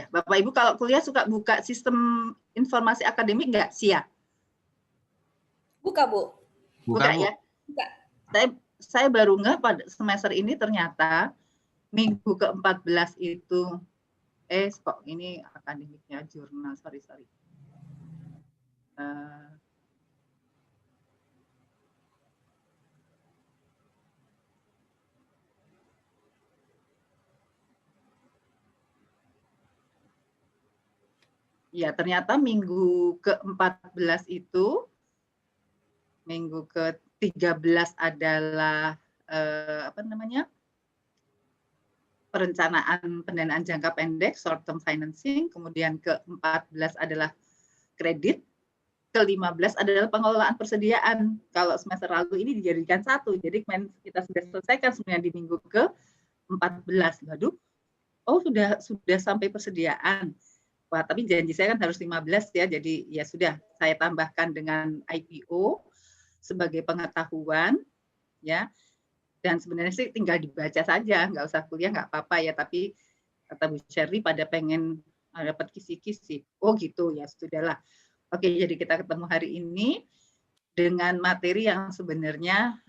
Ya, Bapak Ibu kalau kuliah suka buka sistem informasi akademik nggak, SIA? Buka, Bu. Buka Bu. ya. Buka. Saya baru nggak pada semester ini ternyata minggu ke-14 itu kok ini akademiknya jurnal, sorry. Ya, ternyata minggu ke-14 itu, minggu ke-13 adalah perencanaan pendanaan jangka pendek, short term financing, kemudian ke-14 adalah kredit, ke-15 adalah pengelolaan persediaan. Kalau semester lalu ini dijadikan satu, jadi kita sudah selesaikan sebenarnya di minggu ke-14. Waduh, sudah sampai persediaan. Wah, tapi janji saya kan harus 15 ya, jadi ya sudah saya tambahkan dengan IPO sebagai pengetahuan ya. Dan sebenarnya sih tinggal dibaca saja, nggak usah kuliah nggak apa-apa ya, tapi kata Bu Sherly pada pengen dapat kisi-kisi. Oh gitu ya, sudahlah. Oke, jadi kita ketemu hari ini dengan materi yang sebenarnya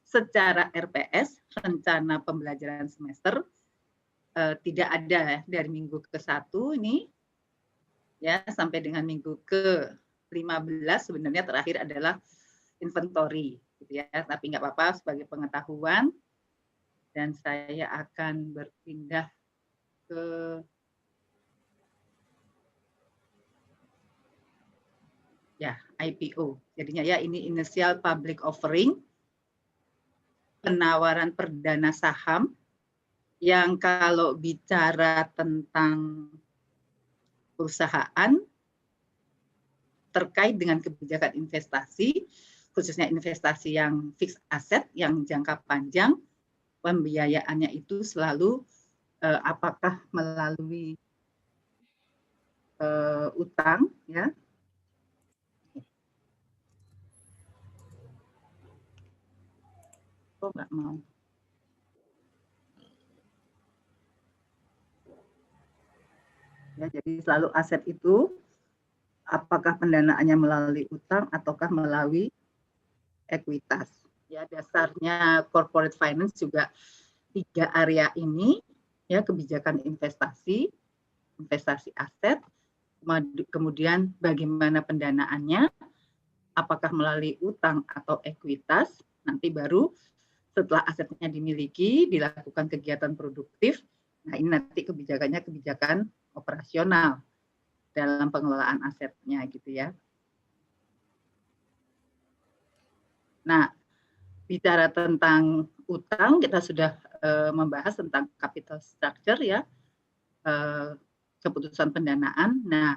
secara RPS, rencana pembelajaran semester, tidak ada dari minggu ke-1 ini ya sampai dengan minggu ke-15 sebenarnya terakhir adalah inventory gitu ya, tapi nggak apa-apa sebagai pengetahuan. Dan saya akan berpindah ke IPO. Jadinya ya ini initial public offering, penawaran perdana saham yang kalau bicara tentang perusahaan terkait dengan kebijakan investasi, khususnya investasi yang fixed asset, yang jangka panjang, pembiayaannya itu selalu apakah melalui utang, ya. Oh, nggak mau. Ya, jadi selalu aset itu apakah pendanaannya melalui utang ataukah melalui ekuitas. Ya, dasarnya corporate finance juga 3 area ini ya, kebijakan investasi, investasi aset, kemudian bagaimana pendanaannya, apakah melalui utang atau ekuitas, nanti baru setelah asetnya dimiliki dilakukan kegiatan produktif. Nah, ini nanti kebijakannya kebijakan operasional dalam pengelolaan asetnya gitu ya. Nah, bicara tentang utang, kita sudah membahas tentang capital structure ya, keputusan pendanaan. Nah,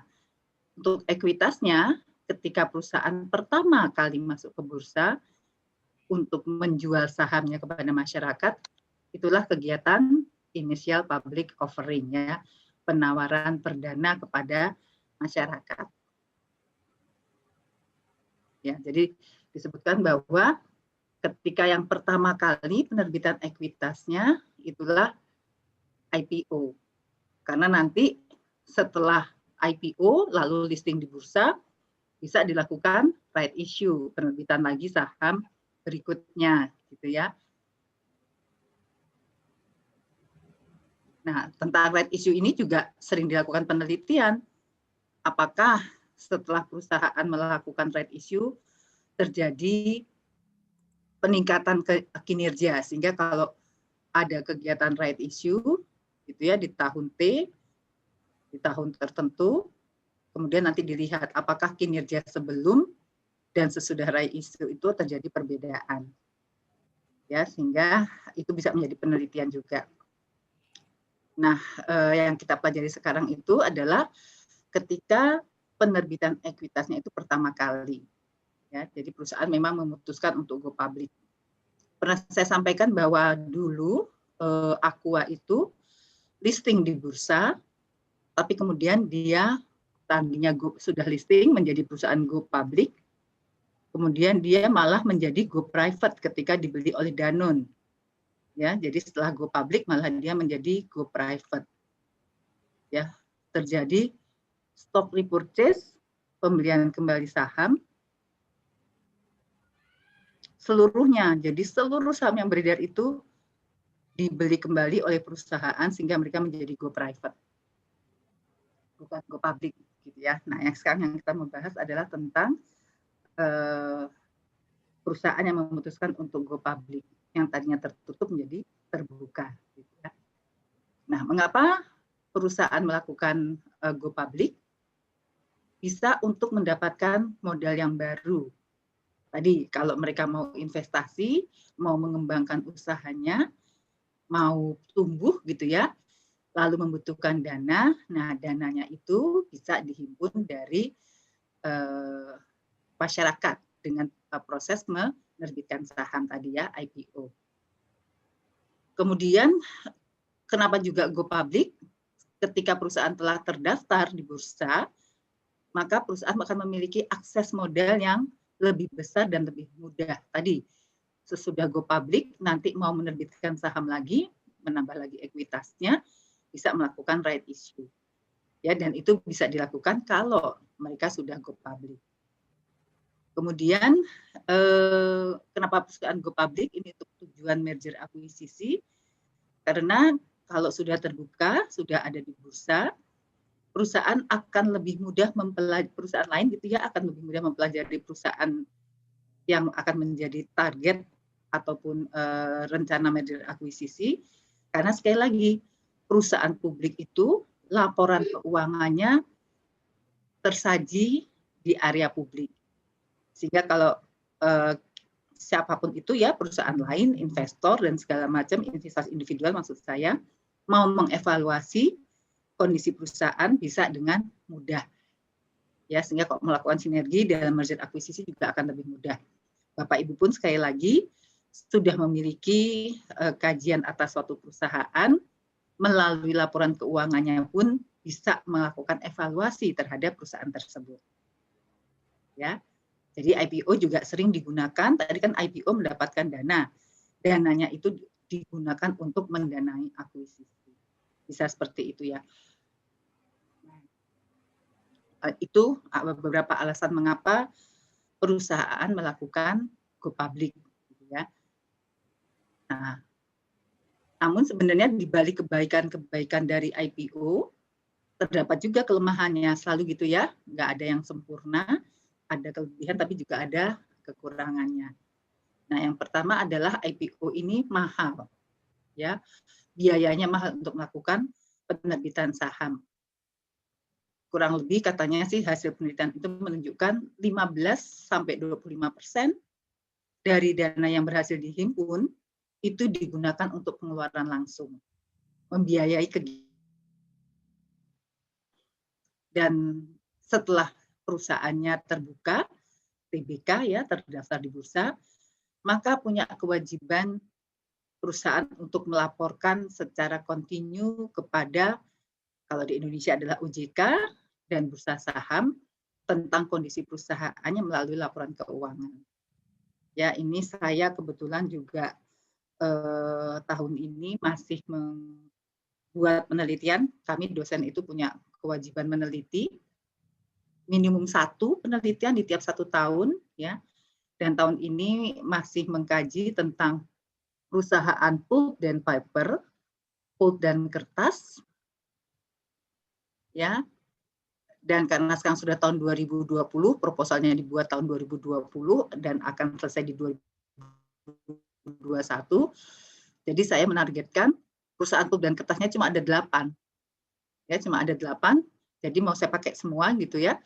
untuk ekuitasnya, ketika perusahaan pertama kali masuk ke bursa untuk menjual sahamnya kepada masyarakat, itulah kegiatan initial public offering ya, penawaran perdana kepada masyarakat. Ya, jadi disebutkan bahwa ketika yang pertama kali penerbitan ekuitasnya itulah IPO. Karena nanti setelah IPO lalu listing di bursa bisa dilakukan right issue, penerbitan lagi saham berikutnya gitu ya. Nah, tentang right issue ini juga sering dilakukan penelitian. Apakah setelah perusahaan melakukan right issue terjadi peningkatan kinerja, sehingga kalau ada kegiatan right issue gitu ya di tahun T, di tahun tertentu, kemudian nanti dilihat apakah kinerja sebelum dan sesudah right issue itu terjadi perbedaan. Ya, sehingga itu bisa menjadi penelitian juga. Nah, yang kita pelajari sekarang itu adalah ketika penerbitan ekuitasnya itu pertama kali. Ya, jadi perusahaan memang memutuskan untuk go public. Pernah saya sampaikan bahwa dulu Aqua itu listing di bursa, tapi kemudian dia tadinya sudah listing menjadi perusahaan go public, kemudian dia malah menjadi go private ketika dibeli oleh Danone. Ya, jadi setelah go public malah dia menjadi go private. ya, terjadi stock repurchase, pembelian kembali saham seluruhnya. Jadi seluruh saham yang beredar itu dibeli kembali oleh perusahaan sehingga mereka menjadi go private, bukan go public gitu ya. Nah, yang sekarang yang kita membahas adalah tentang perusahaan yang memutuskan untuk go public, yang tadinya tertutup menjadi terbuka gitu ya. Nah, mengapa perusahaan melakukan go public? Bisa untuk mendapatkan modal yang baru. Tadi kalau mereka mau investasi, mau mengembangkan usahanya, mau tumbuh gitu ya, lalu membutuhkan dana. Nah, dananya itu bisa dihimpun dari masyarakat dengan proses menerbitkan saham tadi ya, IPO. Kemudian kenapa juga go public? Ketika perusahaan telah terdaftar di bursa, maka perusahaan akan memiliki akses modal yang lebih besar dan lebih mudah. Tadi sesudah go public nanti mau menerbitkan saham lagi, menambah lagi ekuitasnya, bisa melakukan right issue. Ya, dan itu bisa dilakukan kalau mereka sudah go public. Kemudian kenapa perusahaan go public? Ini untuk tujuan merger akuisisi. Karena kalau sudah terbuka, sudah ada di bursa, perusahaan akan lebih mudah mempelajari perusahaan lain gitu ya, akan lebih mudah mempelajari perusahaan yang akan menjadi target ataupun rencana merger akuisisi, karena sekali lagi perusahaan publik itu laporan keuangannya tersaji di area publik, sehingga kalau siapapun itu ya, perusahaan lain, investor dan segala macam, investasi individual maksud saya, mau mengevaluasi kondisi perusahaan bisa dengan mudah. Ya, sehingga kalau melakukan sinergi dalam merger akuisisi juga akan lebih mudah. Bapak Ibu pun sekali lagi sudah memiliki kajian atas suatu perusahaan, melalui laporan keuangannya pun bisa melakukan evaluasi terhadap perusahaan tersebut. Ya. Jadi IPO juga sering digunakan, tadi kan IPO mendapatkan dana. Dananya itu digunakan untuk mendanai akuisisi. Bisa seperti itu ya. Itu beberapa alasan mengapa perusahaan melakukan go public gitu ya. Nah, namun sebenarnya di balik kebaikan-kebaikan dari IPO terdapat juga kelemahannya, selalu gitu ya, nggak ada yang sempurna, ada kelebihan tapi juga ada kekurangannya. Nah, yang pertama adalah IPO ini mahal, ya, biayanya mahal untuk melakukan penerbitan saham. Kurang lebih katanya sih hasil penelitian itu menunjukkan 15-25% dari dana yang berhasil dihimpun itu digunakan untuk pengeluaran langsung, membiayai kegiatan. Dan setelah perusahaannya terbuka, TBK ya, terdaftar di bursa, maka punya kewajiban perusahaan untuk melaporkan secara kontinu kepada, kalau di Indonesia adalah OJK dan bursa saham, tentang kondisi perusahaannya melalui laporan keuangan. Ya, ini saya kebetulan juga tahun ini masih membuat penelitian. Kami dosen itu punya kewajiban meneliti minimum 1 penelitian di tiap 1 tahun, ya. Dan tahun ini masih mengkaji tentang perusahaan pulp dan paper, pulp dan kertas, ya. Dan karena sekarang sudah tahun 2020, proposalnya dibuat tahun 2020 dan akan selesai di 2021. Jadi saya menargetkan perusahaan pulp dan kertasnya cuma ada 8. Ya, cuma ada 8. Jadi mau saya pakai semua gitu ya.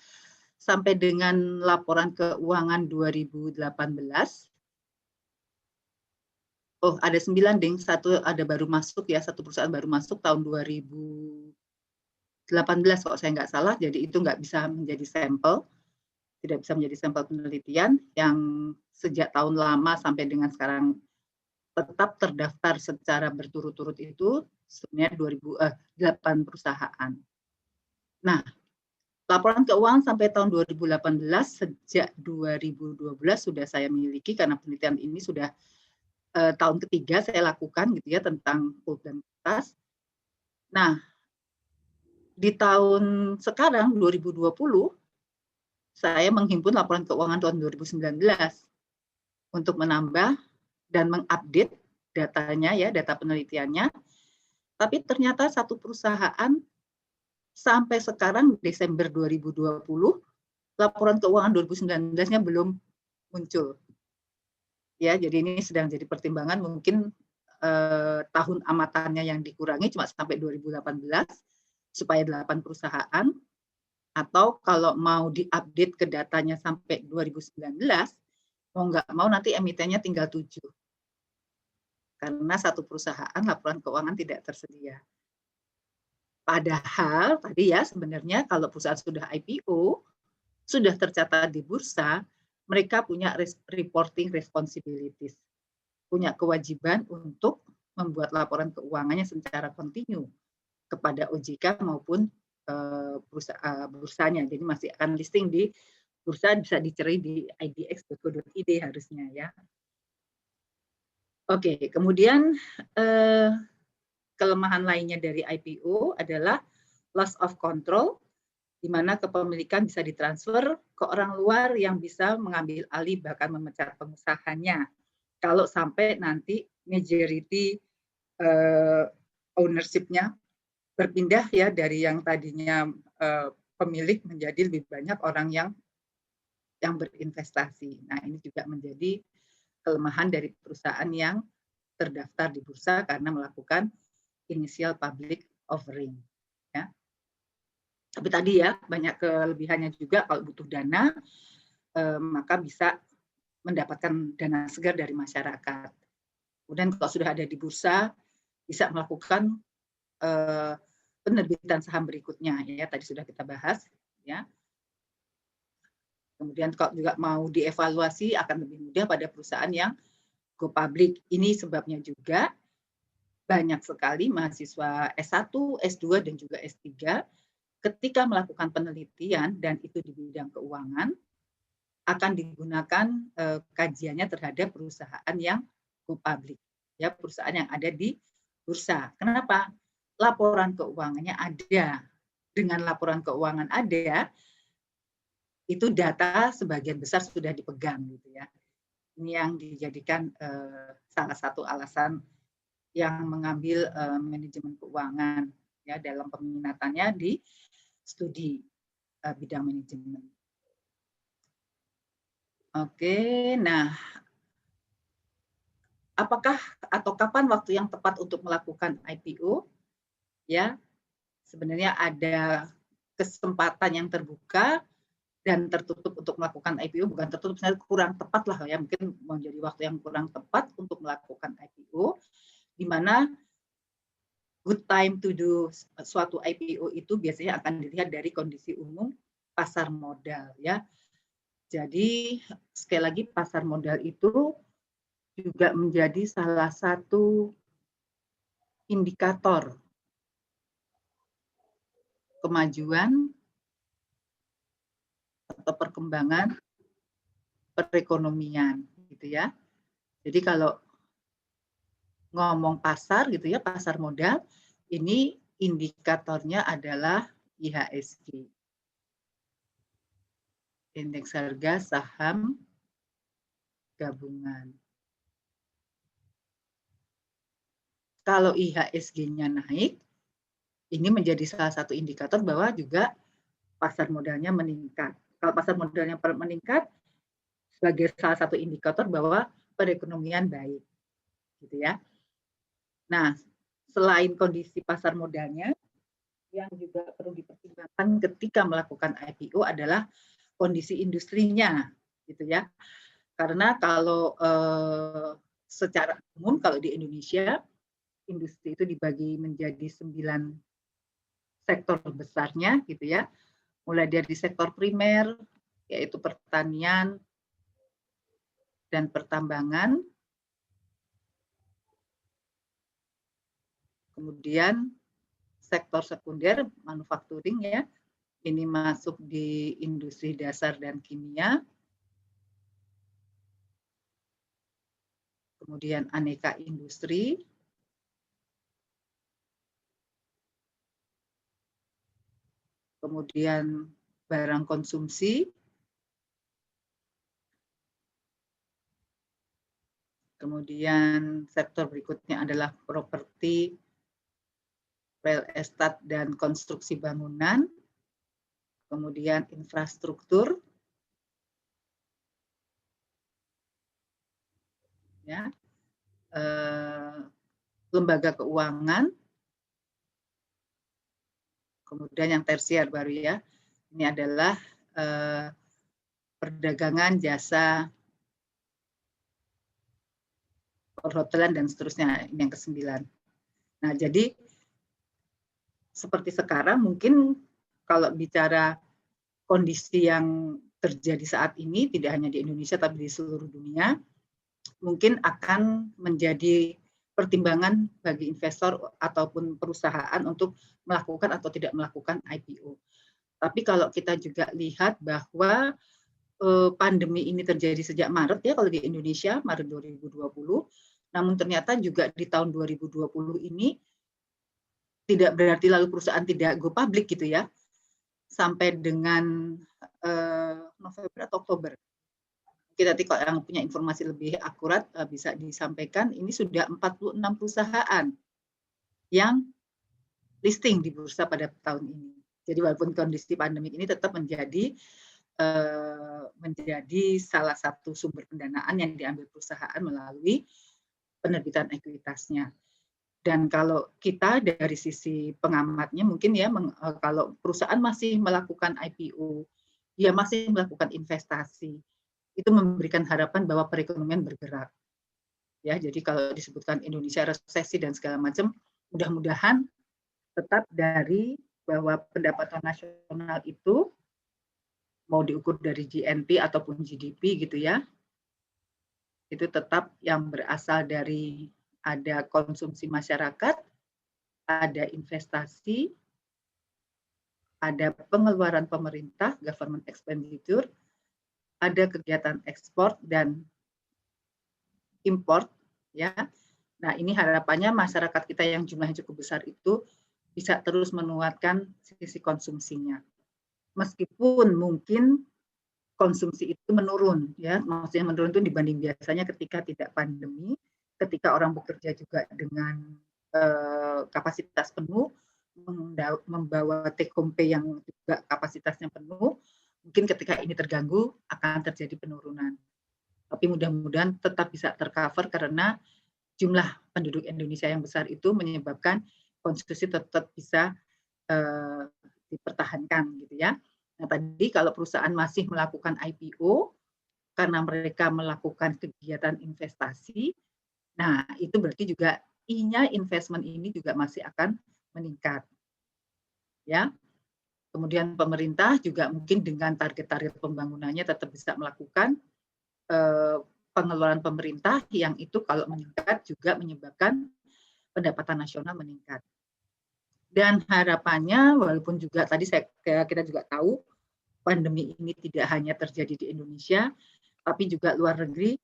Sampai dengan laporan keuangan 2018. Oh, ada 9, Ding. Satu ada baru masuk ya, satu perusahaan baru masuk tahun 2018 kalau saya nggak salah. Jadi itu nggak bisa menjadi sampel, tidak bisa menjadi sampel penelitian. Yang sejak tahun lama sampai dengan sekarang tetap terdaftar secara berturut-turut itu sebenarnya 8 perusahaan. Nah, laporan keuangan sampai tahun 2018, sejak 2012 sudah saya miliki karena penelitian ini sudah tahun ketiga saya lakukan gitu ya, tentang pulp dan kertas. Nah, di tahun sekarang 2020 saya menghimpun laporan keuangan tahun 2019 untuk menambah dan mengupdate datanya ya, data penelitiannya. Tapi ternyata satu perusahaan sampai sekarang Desember 2020 laporan keuangan 2019-nya belum muncul. Ya, jadi ini sedang jadi pertimbangan mungkin tahun amatannya yang dikurangi cuma sampai 2018 supaya 8 perusahaan, atau kalau mau diupdate ke datanya sampai 2019, mau nggak mau nanti emitennya tinggal 7. Karena satu perusahaan laporan keuangan tidak tersedia. Padahal tadi ya sebenarnya kalau perusahaan sudah IPO, sudah tercatat di bursa, mereka punya reporting responsibilities, punya kewajiban untuk membuat laporan keuangannya secara kontinu kepada OJK maupun bursanya. Jadi masih akan listing di bursa, bisa dicari di idx.co.id harusnya ya. Oke, kemudian kelemahan lainnya dari IPO adalah loss of control, di mana kepemilikan bisa ditransfer ke orang luar yang bisa mengambil alih bahkan memecat pengusahanya. Kalau sampai nanti majority ownership-nya berpindah ya dari yang tadinya pemilik menjadi lebih banyak orang yang berinvestasi. Nah, ini juga menjadi kelemahan dari perusahaan yang terdaftar di bursa karena melakukan initial public offering. Ya. Tapi tadi ya banyak kelebihannya juga, kalau butuh dana maka bisa mendapatkan dana segar dari masyarakat. Kemudian kalau sudah ada di bursa bisa melakukan penerbitan saham berikutnya ya, tadi sudah kita bahas ya. Kemudian kalau juga mau dievaluasi akan lebih mudah pada perusahaan yang go public. Ini sebabnya juga banyak sekali mahasiswa S1, S2 dan juga S3 ketika melakukan penelitian dan itu di bidang keuangan akan digunakan kajiannya terhadap perusahaan yang go public, ya, perusahaan yang ada di bursa. Kenapa? Laporan keuangannya ada. Dengan laporan keuangan ada, itu data sebagian besar sudah dipegang gitu ya. Ini yang dijadikan salah satu alasan yang mengambil manajemen keuangan ya dalam peminatannya di studi bidang manajemen. Oke, nah apakah atau kapan waktu yang tepat untuk melakukan IPO? Ya, sebenarnya ada kesempatan yang terbuka dan tertutup untuk melakukan IPO, bukan tertutup, sebenarnya kurang tepat lah ya, mungkin menjadi waktu yang kurang tepat untuk melakukan IPO, di mana good time to do suatu IPO itu biasanya akan dilihat dari kondisi umum pasar modal ya. Jadi sekali lagi pasar modal itu juga menjadi salah satu indikator kemajuan atau perkembangan perekonomian gitu ya. Jadi kalau ngomong pasar gitu ya, pasar modal, ini indikatornya adalah IHSG. Indeks harga saham gabungan. Kalau IHSG-nya naik, ini menjadi salah satu indikator bahwa juga pasar modalnya meningkat. Kalau pasar modalnya meningkat, sebagai salah satu indikator bahwa perekonomian baik, gitu ya. Nah, selain kondisi pasar modalnya, yang juga perlu dipertimbangkan ketika melakukan IPO adalah kondisi industrinya, gitu ya. Karena kalau secara umum kalau di Indonesia industri itu dibagi menjadi 9 sektor besarnya, gitu ya. Mulai dari sektor primer, yaitu pertanian dan pertambangan, kemudian sektor sekunder, manufacturing ya, ini masuk di industri dasar dan kimia, kemudian aneka industri, kemudian barang konsumsi, kemudian sektor berikutnya adalah properti, real estate dan konstruksi bangunan, kemudian infrastruktur, ya, lembaga keuangan, kemudian yang tersier baru ya, ini adalah perdagangan, jasa, perhotelan dan seterusnya, ini yang ke-9. Nah, jadi seperti sekarang mungkin kalau bicara kondisi yang terjadi saat ini tidak hanya di Indonesia tapi di seluruh dunia, mungkin akan menjadi pertimbangan bagi investor ataupun perusahaan untuk melakukan atau tidak melakukan IPO. Tapi kalau kita juga lihat bahwa pandemi ini terjadi sejak Maret ya kalau di Indonesia, Maret 2020, namun ternyata juga di tahun 2020 ini tidak berarti lalu perusahaan tidak go public gitu ya, sampai dengan November atau Oktober. Mungkin nanti kalau yang punya informasi lebih akurat bisa disampaikan, ini sudah 46 perusahaan yang listing di bursa pada tahun ini. Jadi walaupun kondisi pandemi ini tetap menjadi salah satu sumber pendanaan yang diambil perusahaan melalui penerbitan ekuitasnya. Dan kalau kita dari sisi pengamatnya mungkin ya, kalau perusahaan masih melakukan IPO, dia masih melakukan investasi, itu memberikan harapan bahwa perekonomian bergerak. Ya, jadi kalau disebutkan Indonesia resesi dan segala macam, mudah-mudahan tetap dari bahwa pendapatan nasional itu mau diukur dari GNP ataupun GDP gitu ya, itu tetap yang berasal dari ada konsumsi masyarakat, ada investasi, ada pengeluaran pemerintah, government expenditure, ada kegiatan ekspor dan import, ya. Nah, ini harapannya masyarakat kita yang jumlahnya cukup besar itu bisa terus menguatkan sisi konsumsinya. Meskipun mungkin konsumsi itu menurun, ya, maksudnya menurun itu dibanding biasanya ketika tidak pandemi, ketika orang bekerja juga dengan kapasitas penuh, membawa take home pay yang juga kapasitasnya penuh, mungkin ketika ini terganggu akan terjadi penurunan. Tapi mudah-mudahan tetap bisa tercover karena jumlah penduduk Indonesia yang besar itu menyebabkan konsumsi tetap bisa dipertahankan gitu ya. Nah, tadi kalau perusahaan masih melakukan IPO karena mereka melakukan kegiatan investasi, nah itu berarti juga I-nya investment ini juga masih akan meningkat. Ya. Kemudian pemerintah juga mungkin dengan target-target pembangunannya tetap bisa melakukan pengeluaran pemerintah yang itu kalau meningkat juga menyebabkan pendapatan nasional meningkat. Dan harapannya walaupun juga tadi kita juga tahu pandemi ini tidak hanya terjadi di Indonesia, tapi juga luar negeri,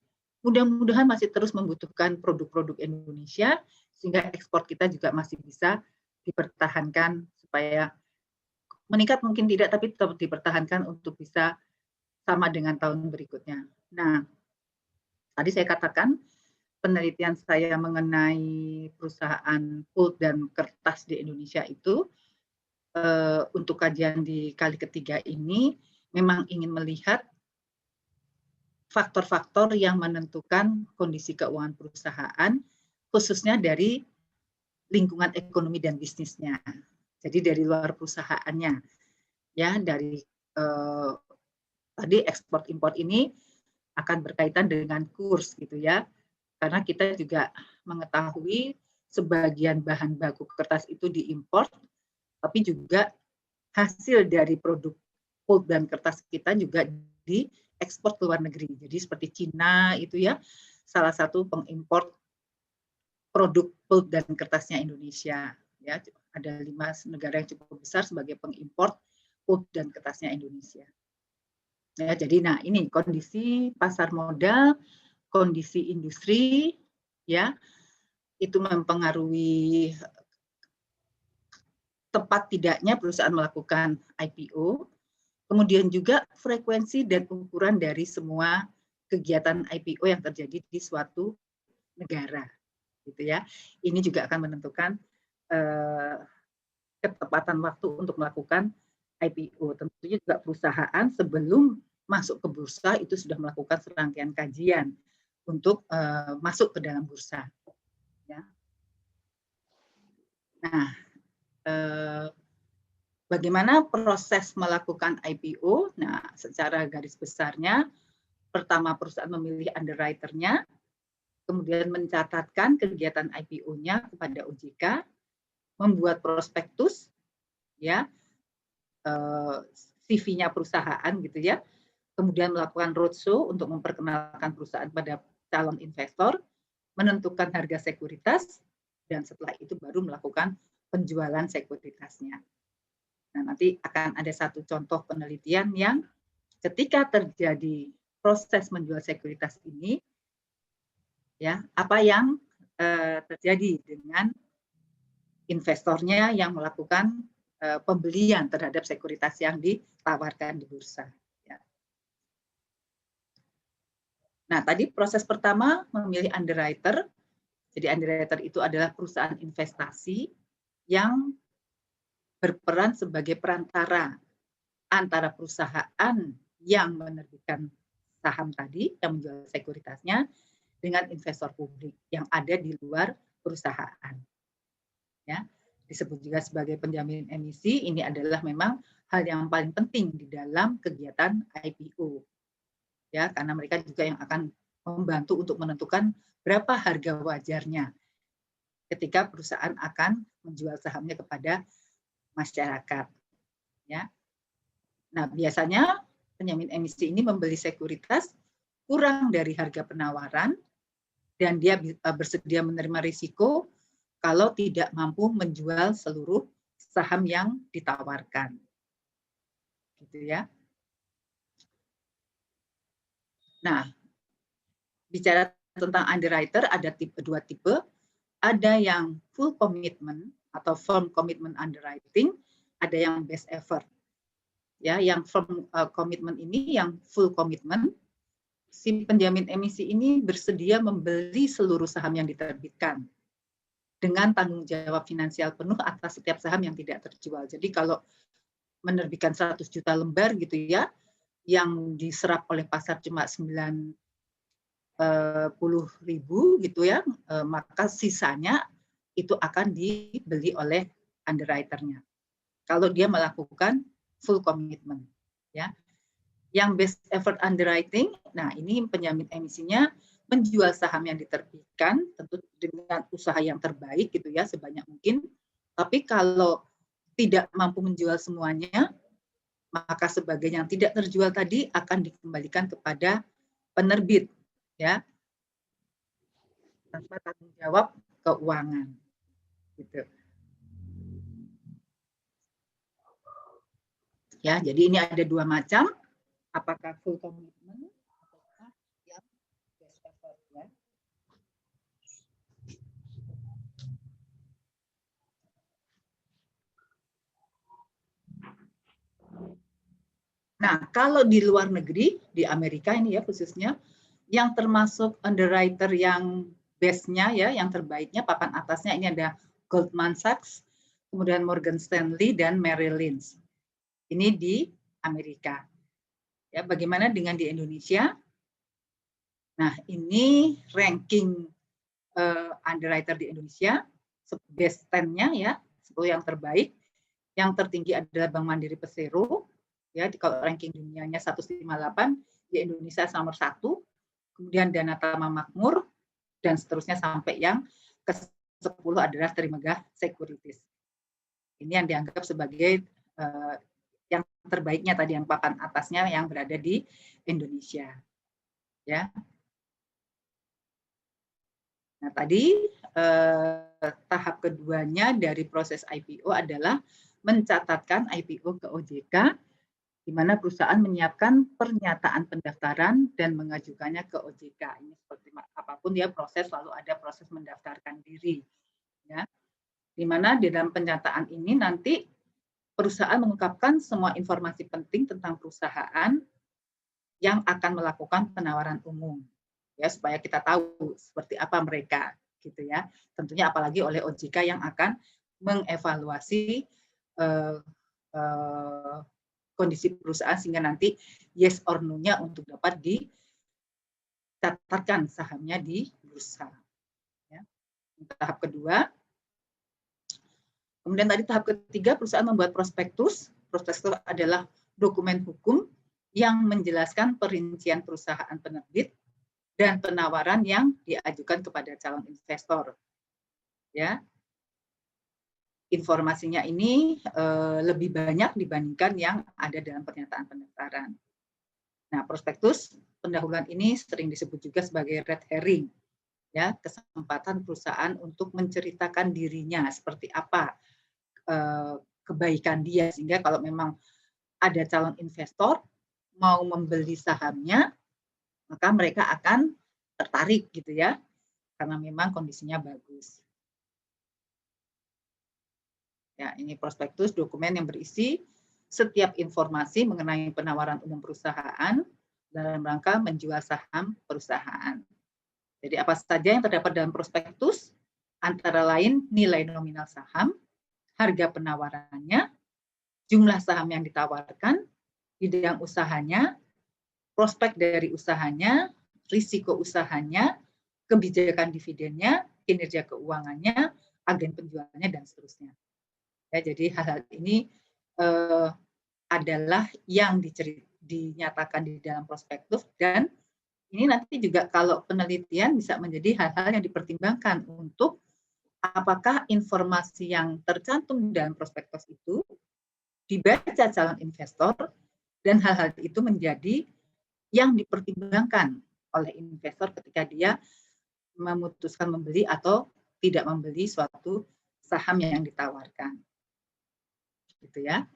mudah-mudahan masih terus membutuhkan produk-produk Indonesia, sehingga ekspor kita juga masih bisa dipertahankan supaya meningkat mungkin tidak, tapi tetap dipertahankan untuk bisa sama dengan tahun berikutnya. Nah, tadi saya katakan penelitian saya mengenai perusahaan pulp dan kertas di Indonesia itu untuk kajian di kali ketiga ini memang ingin melihat faktor-faktor yang menentukan kondisi keuangan perusahaan, khususnya dari lingkungan ekonomi dan bisnisnya. Jadi dari luar perusahaannya, ya dari tadi ekspor impor ini akan berkaitan dengan kurs gitu ya, karena kita juga mengetahui sebagian bahan baku kertas itu diimpor, tapi juga hasil dari produk pulp dan kertas kita juga diekspor ke luar negeri. Jadi seperti Cina itu ya, salah satu pengimpor produk pulp dan kertasnya Indonesia. Ya, ada 5 negara yang cukup besar sebagai pengimpor pulp dan kertasnya Indonesia. Ya, jadi nah ini kondisi pasar modal, kondisi industri, ya itu mempengaruhi tepat tidaknya perusahaan melakukan IPO, kemudian juga frekuensi dan ukuran dari semua kegiatan IPO yang terjadi di suatu negara, gitu ya. Ini juga akan menentukan ketepatan waktu untuk melakukan IPO. Tentunya juga perusahaan sebelum masuk ke bursa itu sudah melakukan serangkaian kajian untuk masuk ke dalam bursa. Ya. Nah, bagaimana proses melakukan IPO? Nah, secara garis besarnya, pertama perusahaan memilih underwriter-nya, kemudian mencatatkan kegiatan IPO-nya kepada OJK, membuat prospektus, ya, CV-nya perusahaan gitu ya, kemudian melakukan roadshow untuk memperkenalkan perusahaan pada calon investor, menentukan harga sekuritas, dan setelah itu baru melakukan penjualan sekuritasnya. Nah, nanti akan ada satu contoh penelitian yang ketika terjadi proses menjual sekuritas ini, ya, apa yang terjadi dengan investornya yang melakukan pembelian terhadap sekuritas yang ditawarkan di bursa. Ya. Nah, tadi proses pertama memilih underwriter. Jadi underwriter itu adalah perusahaan investasi yang berperan sebagai perantara antara perusahaan yang menerbitkan saham tadi, yang menjual sekuritasnya, dengan investor publik yang ada di luar perusahaan. Ya, disebut juga sebagai penjamin emisi. Ini adalah memang hal yang paling penting di dalam kegiatan IPO. Ya, karena mereka juga yang akan membantu untuk menentukan berapa harga wajarnya ketika perusahaan akan menjual sahamnya kepada masyarakat. Ya. Nah, biasanya penjamin emisi ini membeli sekuritas kurang dari harga penawaran dan dia bersedia menerima risiko kalau tidak mampu menjual seluruh saham yang ditawarkan. Gitu ya. Nah, bicara tentang underwriter ada dua tipe. Ada yang full commitment atau firm commitment underwriting, ada yang best effort. Ya, yang firm commitment ini, yang full commitment, si penjamin emisi ini bersedia membeli seluruh saham yang diterbitkan dengan tanggung jawab finansial penuh atas setiap saham yang tidak terjual. Jadi kalau menerbitkan 100 juta lembar gitu ya, yang diserap oleh pasar cuma 90.000 gitu ya, maka sisanya itu akan dibeli oleh underwriter-nya. Kalau dia melakukan full commitment, ya. Yang best effort underwriting, nah ini penjamin emisinya menjual saham yang diterbitkan tentu dengan usaha yang terbaik gitu ya sebanyak mungkin. Tapi kalau tidak mampu menjual semuanya, maka sebagian yang tidak terjual tadi akan dikembalikan kepada penerbit, ya, tanpa tanggung jawab keuangan, gitu. Ya, jadi ini ada dua macam, apakah full commitment atau yang best effort, ya. Nah, kalau di luar negeri, di Amerika ini ya khususnya, yang termasuk underwriter yang best-nya ya, yang terbaiknya, papan atasnya ini ada Goldman Sachs, kemudian Morgan Stanley, dan Merrill Lynch. Ini di Amerika. Ya, bagaimana dengan di Indonesia? Nah, ini ranking underwriter di Indonesia, best 10-nya ya, 10 yang terbaik. Yang tertinggi adalah Bank Mandiri Persero, ya, kalau ranking dunianya 158, di Indonesia nomor 1, kemudian Danatama Makmur, dan seterusnya sampai yang ke-10 adalah Trimegah Securities. Ini yang dianggap sebagai yang terbaiknya tadi, yang papan atasnya yang berada di Indonesia. Ya. Nah, tadi tahap keduanya dari proses IPO adalah mencatatkan IPO ke OJK, di mana perusahaan menyiapkan pernyataan pendaftaran dan mengajukannya ke OJK. Ini seperti apapun ya proses, selalu ada proses mendaftarkan diri. Ya. di mana di dalam penyataan ini nanti perusahaan mengungkapkan semua informasi penting tentang perusahaan yang akan melakukan penawaran umum, ya, supaya kita tahu seperti apa mereka, gitu ya. Tentunya apalagi oleh OJK yang akan mengevaluasi kondisi perusahaan sehingga nanti yes or no-nya untuk dapat dicatatkan sahamnya di bursa. Ya. Tahap kedua. Kemudian tadi tahap ketiga, perusahaan membuat prospektus. Prospektus adalah dokumen hukum yang menjelaskan perincian perusahaan penerbit dan penawaran yang diajukan kepada calon investor. Ya, informasinya ini lebih banyak dibandingkan yang ada dalam pernyataan pendaftaran. Nah, prospektus pendahuluan ini sering disebut juga sebagai red herring, ya, kesempatan perusahaan untuk menceritakan dirinya seperti apa kebaikan dia, sehingga kalau memang ada calon investor mau membeli sahamnya, maka mereka akan tertarik gitu ya, karena memang kondisinya bagus. Ya, ini prospektus dokumen yang berisi setiap informasi mengenai penawaran umum perusahaan dalam rangka menjual saham perusahaan. Jadi apa saja yang terdapat dalam prospektus, antara lain nilai nominal saham, harga penawarannya, jumlah saham yang ditawarkan, bidang usahanya, prospek dari usahanya, risiko usahanya, kebijakan dividennya, kinerja keuangannya, agen penjualannya, dan seterusnya. Ya, jadi hal-hal ini adalah yang dinyatakan di dalam prospektus, dan ini nanti juga kalau penelitian bisa menjadi hal-hal yang dipertimbangkan untuk apakah informasi yang tercantum dalam prospektus itu dibaca calon investor dan hal-hal itu menjadi yang dipertimbangkan oleh investor ketika dia memutuskan membeli atau tidak membeli suatu saham yang ditawarkan. Gitu ya.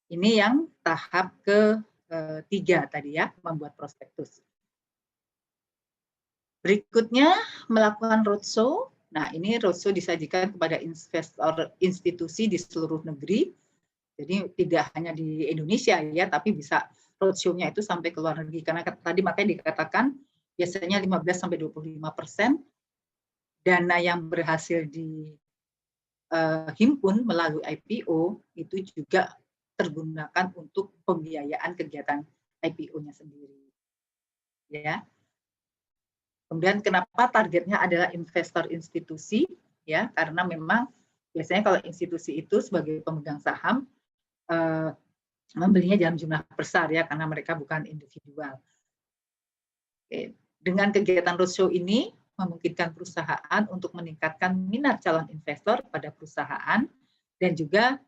Ini yang tahap ketiga tadi ya, membuat prospektus. Berikutnya melakukan roadshow. Nah, ini roadshow disajikan kepada investor institusi di seluruh negeri. Jadi tidak hanya di Indonesia ya, tapi bisa roadshow-nya itu sampai ke luar negeri. Karena tadi makanya dikatakan biasanya 15-25% dana yang berhasil dihimpun melalui IPO itu juga tergunakan untuk pembiayaan kegiatan IPO-nya sendiri. Ya. Kemudian kenapa targetnya adalah investor institusi, ya, karena memang biasanya kalau institusi itu sebagai pemegang saham membelinya dalam jumlah besar ya, karena mereka bukan individual. Oke. Dengan kegiatan roadshow ini memungkinkan perusahaan untuk meningkatkan minat calon investor pada perusahaan dan juga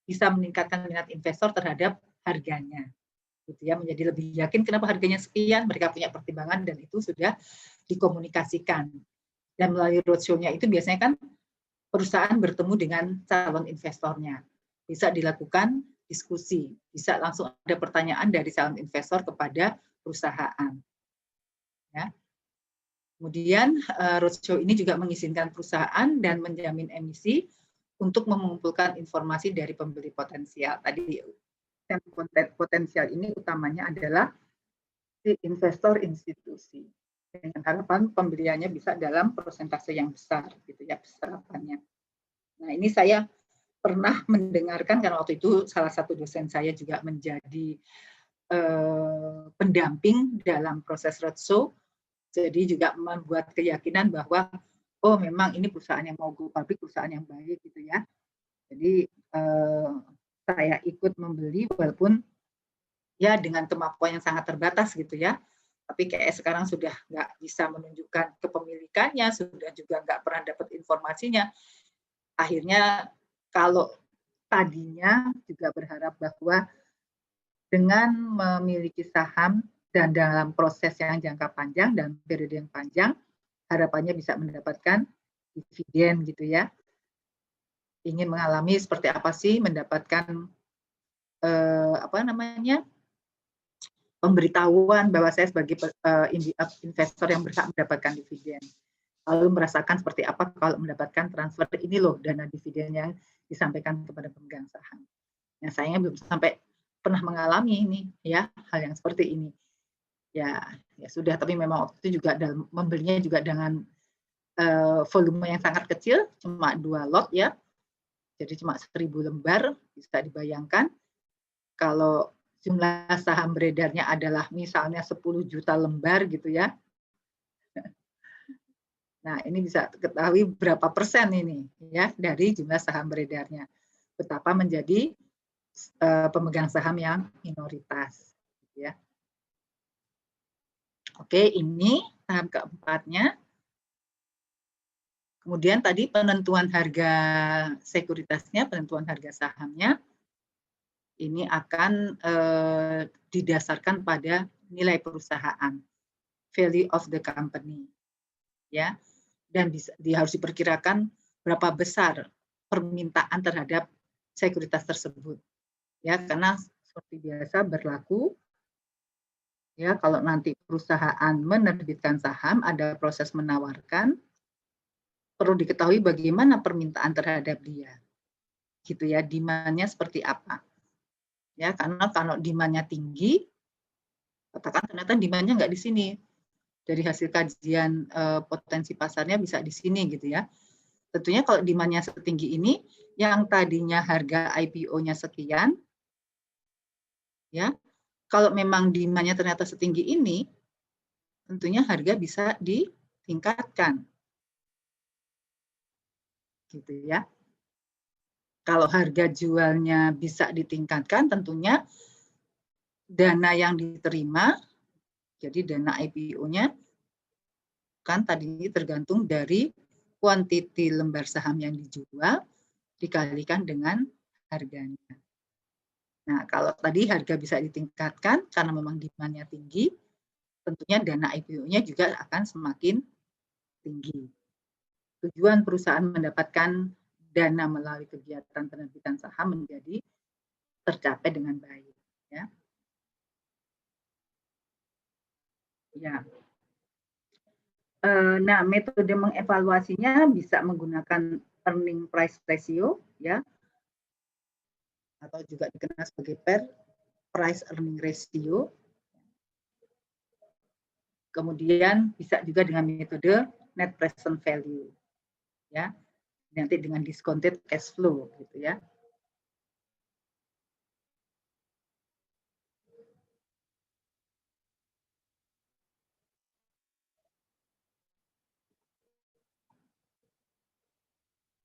bisa meningkatkan minat investor terhadap harganya. Gitu ya, menjadi lebih yakin kenapa harganya sekian, mereka punya pertimbangan dan itu sudah dikomunikasikan. Dan melalui roadshow-nya itu biasanya kan perusahaan bertemu dengan calon investornya. Bisa dilakukan diskusi, bisa langsung ada pertanyaan dari calon investor kepada perusahaan. Ya. Kemudian roadshow ini juga mengizinkan perusahaan dan menjamin emisi untuk mengumpulkan informasi dari pembeli potensial. Tadi potensial ini utamanya adalah si investor institusi, dengan harapan pembeliannya bisa dalam persentase yang besar, gitu ya, serapannya. Nah, ini saya pernah mendengarkan karena waktu itu salah satu dosen saya juga menjadi pendamping dalam proses roadshow, jadi juga membuat keyakinan bahwa oh memang ini perusahaan yang mau go public, perusahaan yang baik gitu ya. Jadi saya ikut membeli walaupun ya dengan kemampuan yang sangat terbatas gitu ya. Tapi kayak sekarang sudah nggak bisa menunjukkan kepemilikannya, sudah juga nggak pernah dapat informasinya. Akhirnya kalau tadinya juga berharap bahwa dengan memiliki saham dan dalam proses yang jangka panjang dan periode yang panjang, harapannya bisa mendapatkan dividen gitu ya. Ingin mengalami seperti apa sih mendapatkan pemberitahuan bahwa saya sebagai investor yang berhak mendapatkan dividen. lalu merasakan seperti apa kalau mendapatkan transfer ini loh dana dividen yang disampaikan kepada pemegang saham. Nah, sayangnya belum sampai pernah mengalami ini ya hal yang seperti ini. Ya, ya sudah, tapi memang waktu itu juga membelinya juga dengan volume yang sangat kecil, cuma 2 lot ya. Jadi cuma 1.000 lembar, bisa dibayangkan kalau jumlah saham beredarnya adalah misalnya 10 juta lembar gitu ya. Nah, ini bisa ketahui berapa persen ini ya dari jumlah saham beredarnya. Betapa menjadi pemegang saham yang minoritas ya. Oke, ini tahap keempatnya. Kemudian tadi penentuan harga sekuritasnya, penentuan harga sahamnya ini akan didasarkan pada nilai perusahaan, value of the company, ya, dan harus diperkirakan berapa besar permintaan terhadap sekuritas tersebut, ya, karena seperti biasa berlaku, ya, kalau nanti perusahaan menerbitkan saham ada proses menawarkan, perlu diketahui bagaimana permintaan terhadap dia, gitu ya, demand-nya seperti apa. Ya, karena kalau demand-nya tinggi, katakan ternyata demand-nya nggak di sini. Dari hasil kajian potensi pasarnya bisa di sini gitu ya. Tentunya kalau demand-nya setinggi ini, yang tadinya harga IPO-nya sekian, ya, kalau memang demand-nya ternyata setinggi ini, tentunya harga bisa ditingkatkan. Gitu ya. Kalau harga jualnya bisa ditingkatkan, tentunya dana yang diterima, jadi dana IPO-nya, kan tadi tergantung dari kuantiti lembar saham yang dijual dikalikan dengan harganya. Nah, kalau tadi harga bisa ditingkatkan karena memang demand-nya tinggi, tentunya dana IPO-nya juga akan semakin tinggi. Tujuan perusahaan mendapatkan dana melalui kegiatan penerbitan saham menjadi tercapai dengan baik. Ya. Ya. Nah, metode mengevaluasinya bisa menggunakan earning price ratio, ya, atau juga dikenal sebagai PER, price earning ratio. Kemudian bisa juga dengan metode net present value, ya, nanti dengan discounted cash flow, gitu ya.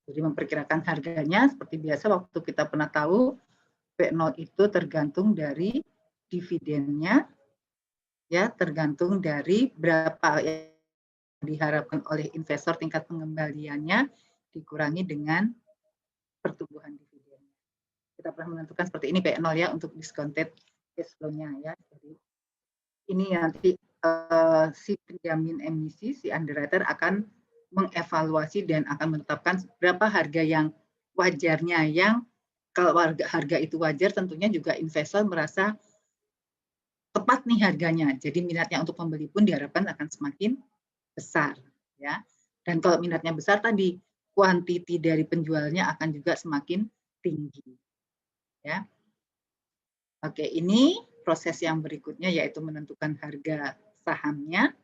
Jadi memperkirakan harganya seperti biasa waktu kita pernah tahu P0 itu tergantung dari dividennya, ya, tergantung dari berapa yang diharapkan oleh investor tingkat pengembaliannya dikurangi dengan pertumbuhan dividen. Kita pernah menentukan seperti ini P0 ya untuk discounted cash flow-nya ya. Jadi ini nanti si penjamin emisi, si underwriter akan mengevaluasi dan akan menetapkan berapa harga yang wajarnya, yang kalau harga itu wajar tentunya juga investor merasa tepat nih harganya. Jadi minatnya untuk membeli pun diharapkan akan semakin besar, ya. Dan kalau minatnya besar tadi, kuantiti dari penjualnya akan juga semakin tinggi, ya. Oke, ini proses yang berikutnya yaitu menentukan harga sahamnya.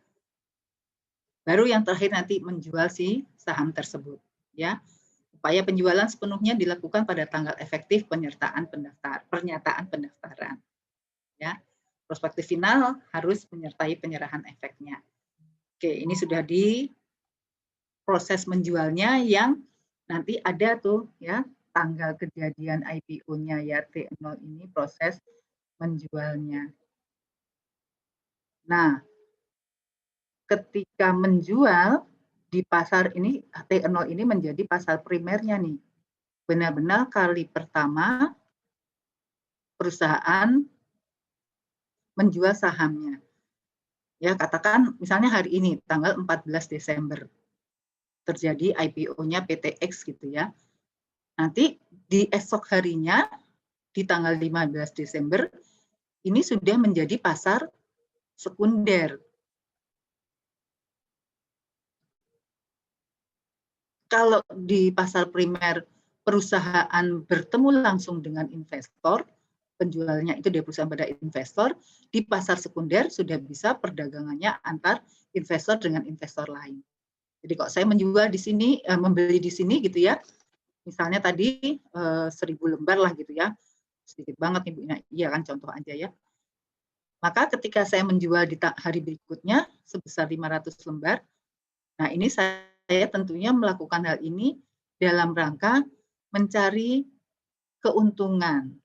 Baru yang terakhir nanti menjual si saham tersebut, ya. Upaya penjualan sepenuhnya dilakukan pada tanggal efektif pernyataan pendaftaran, ya. Prospektif final harus menyertai penyerahan efeknya. Oke, ini sudah di proses menjualnya yang nanti ada tuh ya tanggal kejadian IPO-nya ya T0 ini proses menjualnya. Nah, ketika menjual di pasar ini T0 ini menjadi pasar primernya nih. Benar-benar kali pertama perusahaan menjual sahamnya. Ya, katakan misalnya hari ini tanggal 14 Desember terjadi IPO-nya PTX gitu ya. Nanti di esok harinya di tanggal 15 Desember ini sudah menjadi pasar sekunder. Kalau di pasar primer perusahaan bertemu langsung dengan investor, penjualnya itu dari perusahaan pada investor, di pasar sekunder sudah bisa perdagangannya antar investor dengan investor lain. Jadi kalau saya menjual di sini, membeli di sini gitu ya, misalnya tadi 1.000 lembar lah gitu ya, sedikit banget nih Bu, iya kan contoh aja ya. Maka ketika saya menjual di hari berikutnya sebesar 500 lembar, nah ini saya tentunya melakukan hal ini dalam rangka mencari keuntungan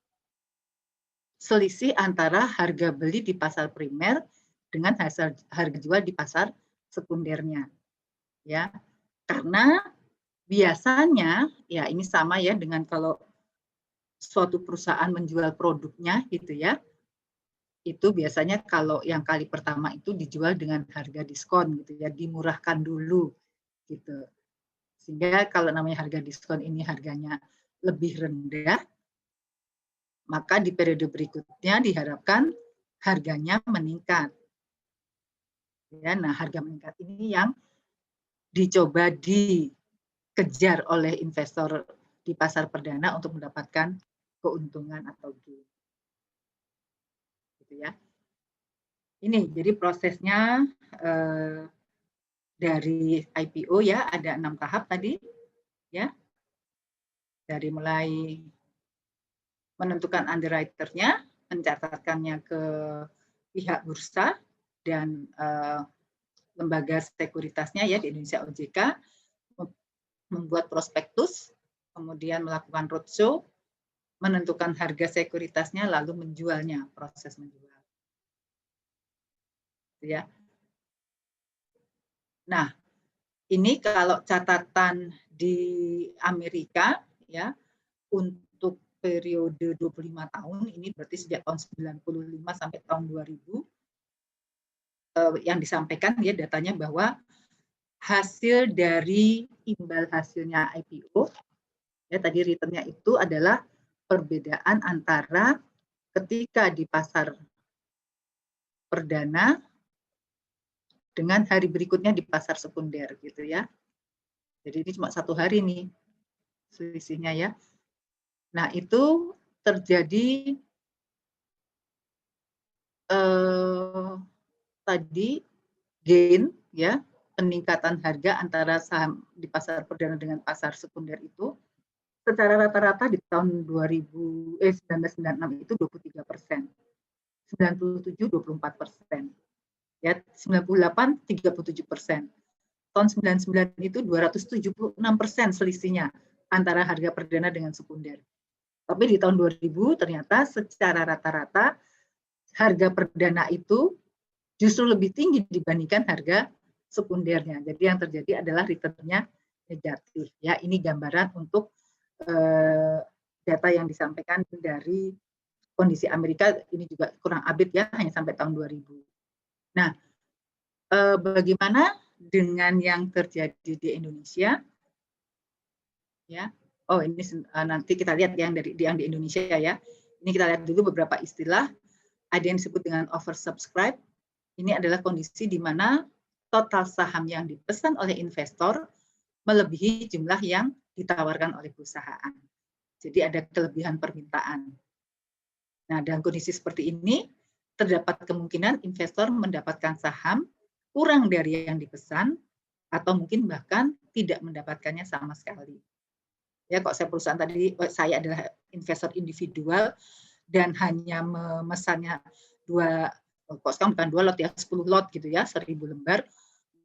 selisih antara harga beli di pasar primer dengan harga jual di pasar sekundernya. Ya, karena biasanya ya ini sama ya dengan kalau suatu perusahaan menjual produknya gitu ya. Itu biasanya kalau yang kali pertama itu dijual dengan harga diskon gitu ya, dimurahkan dulu gitu. Sehingga kalau namanya harga diskon ini harganya lebih rendah, maka di periode berikutnya diharapkan harganya meningkat. Ya, nah harga meningkat ini yang dicoba dikejar oleh investor di pasar perdana untuk mendapatkan keuntungan atau gain. Gitu ya. Ini jadi prosesnya dari IPO ya ada 6 tahap tadi ya. Dari mulai menentukan underwriter-nya, mencatatkannya ke pihak bursa dan lembaga sekuritasnya ya di Indonesia OJK, membuat prospektus, kemudian melakukan roadshow, menentukan harga sekuritasnya lalu menjualnya, proses menjual. Ya. Nah, ini kalau catatan di Amerika ya untuk periode 25 tahun ini berarti sejak tahun 95 sampai tahun 2000 yang disampaikan ya datanya bahwa hasil dari imbal hasilnya IPO ya tadi returnnya itu adalah perbedaan antara ketika di pasar perdana dengan hari berikutnya di pasar sekunder gitu ya. Jadi ini cuma 1 hari nih selisihnya ya. Nah itu terjadi tadi gain ya peningkatan harga antara saham di pasar perdana dengan pasar sekunder itu secara rata-rata di tahun 1996 itu 23%, 97 24%, ya 98 37%. Tahun 99 itu 276% selisihnya antara harga perdana dengan sekunder. Tapi di tahun 2000 ternyata secara rata-rata harga perdana itu justru lebih tinggi dibandingkan harga sekundernya. Jadi yang terjadi adalah return-nya negatif. Ya, ini gambaran untuk data yang disampaikan dari kondisi Amerika. Ini juga kurang update ya, hanya sampai tahun 2000. Nah, bagaimana dengan yang terjadi di Indonesia? Ya, oh ini nanti kita lihat yang di Indonesia ya. Ini kita lihat dulu beberapa istilah. Ada yang disebut dengan oversubscribe. Ini adalah kondisi di mana total saham yang dipesan oleh investor melebihi jumlah yang ditawarkan oleh perusahaan. Jadi ada kelebihan permintaan. Nah, dalam kondisi seperti ini, terdapat kemungkinan investor mendapatkan saham kurang dari yang dipesan, atau mungkin bahkan tidak mendapatkannya sama sekali. Ya, kok saya perusahaan tadi, saya adalah investor individual dan hanya memesannya kok sekarang bukan 2 lot ya, 10 lot gitu ya, 1.000 lembar.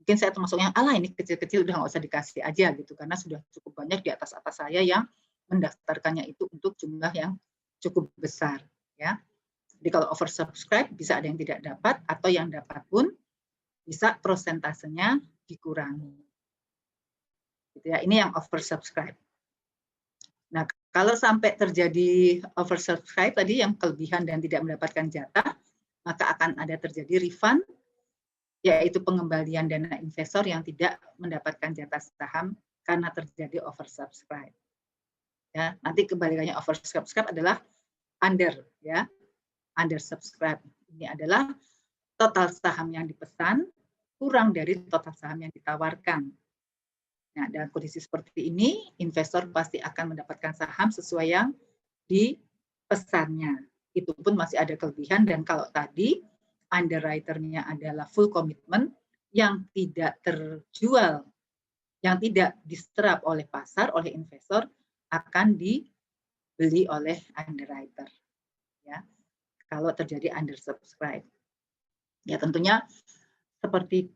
Mungkin saya termasuk yang, alah ini kecil-kecil udah nggak usah dikasih aja gitu, karena sudah cukup banyak di atas saya yang mendaftarkannya itu untuk jumlah yang cukup besar. Ya. Jadi kalau oversubscribe bisa ada yang tidak dapat, atau yang dapat pun bisa prosentasenya dikurangi. Gitu ya. Ini yang oversubscribe. Nah, kalau sampai terjadi oversubscribe tadi yang kelebihan dan tidak mendapatkan jatah, maka akan ada terjadi refund, yaitu pengembalian dana investor yang tidak mendapatkan jatah saham karena terjadi oversubscribe. Ya, nanti kebalikannya oversubscribe adalah under, ya, undersubscribe. Ini adalah total saham yang dipesan kurang dari total saham yang ditawarkan. Nah, dalam kondisi seperti ini, investor pasti akan mendapatkan saham sesuai yang dipesannya. Itu pun masih ada kelebihan, dan kalau tadi underwriter-nya adalah full commitment yang tidak terjual, yang tidak diserap oleh pasar, oleh investor, akan dibeli oleh underwriter. Ya, kalau terjadi undersubscribe. Ya, tentunya seperti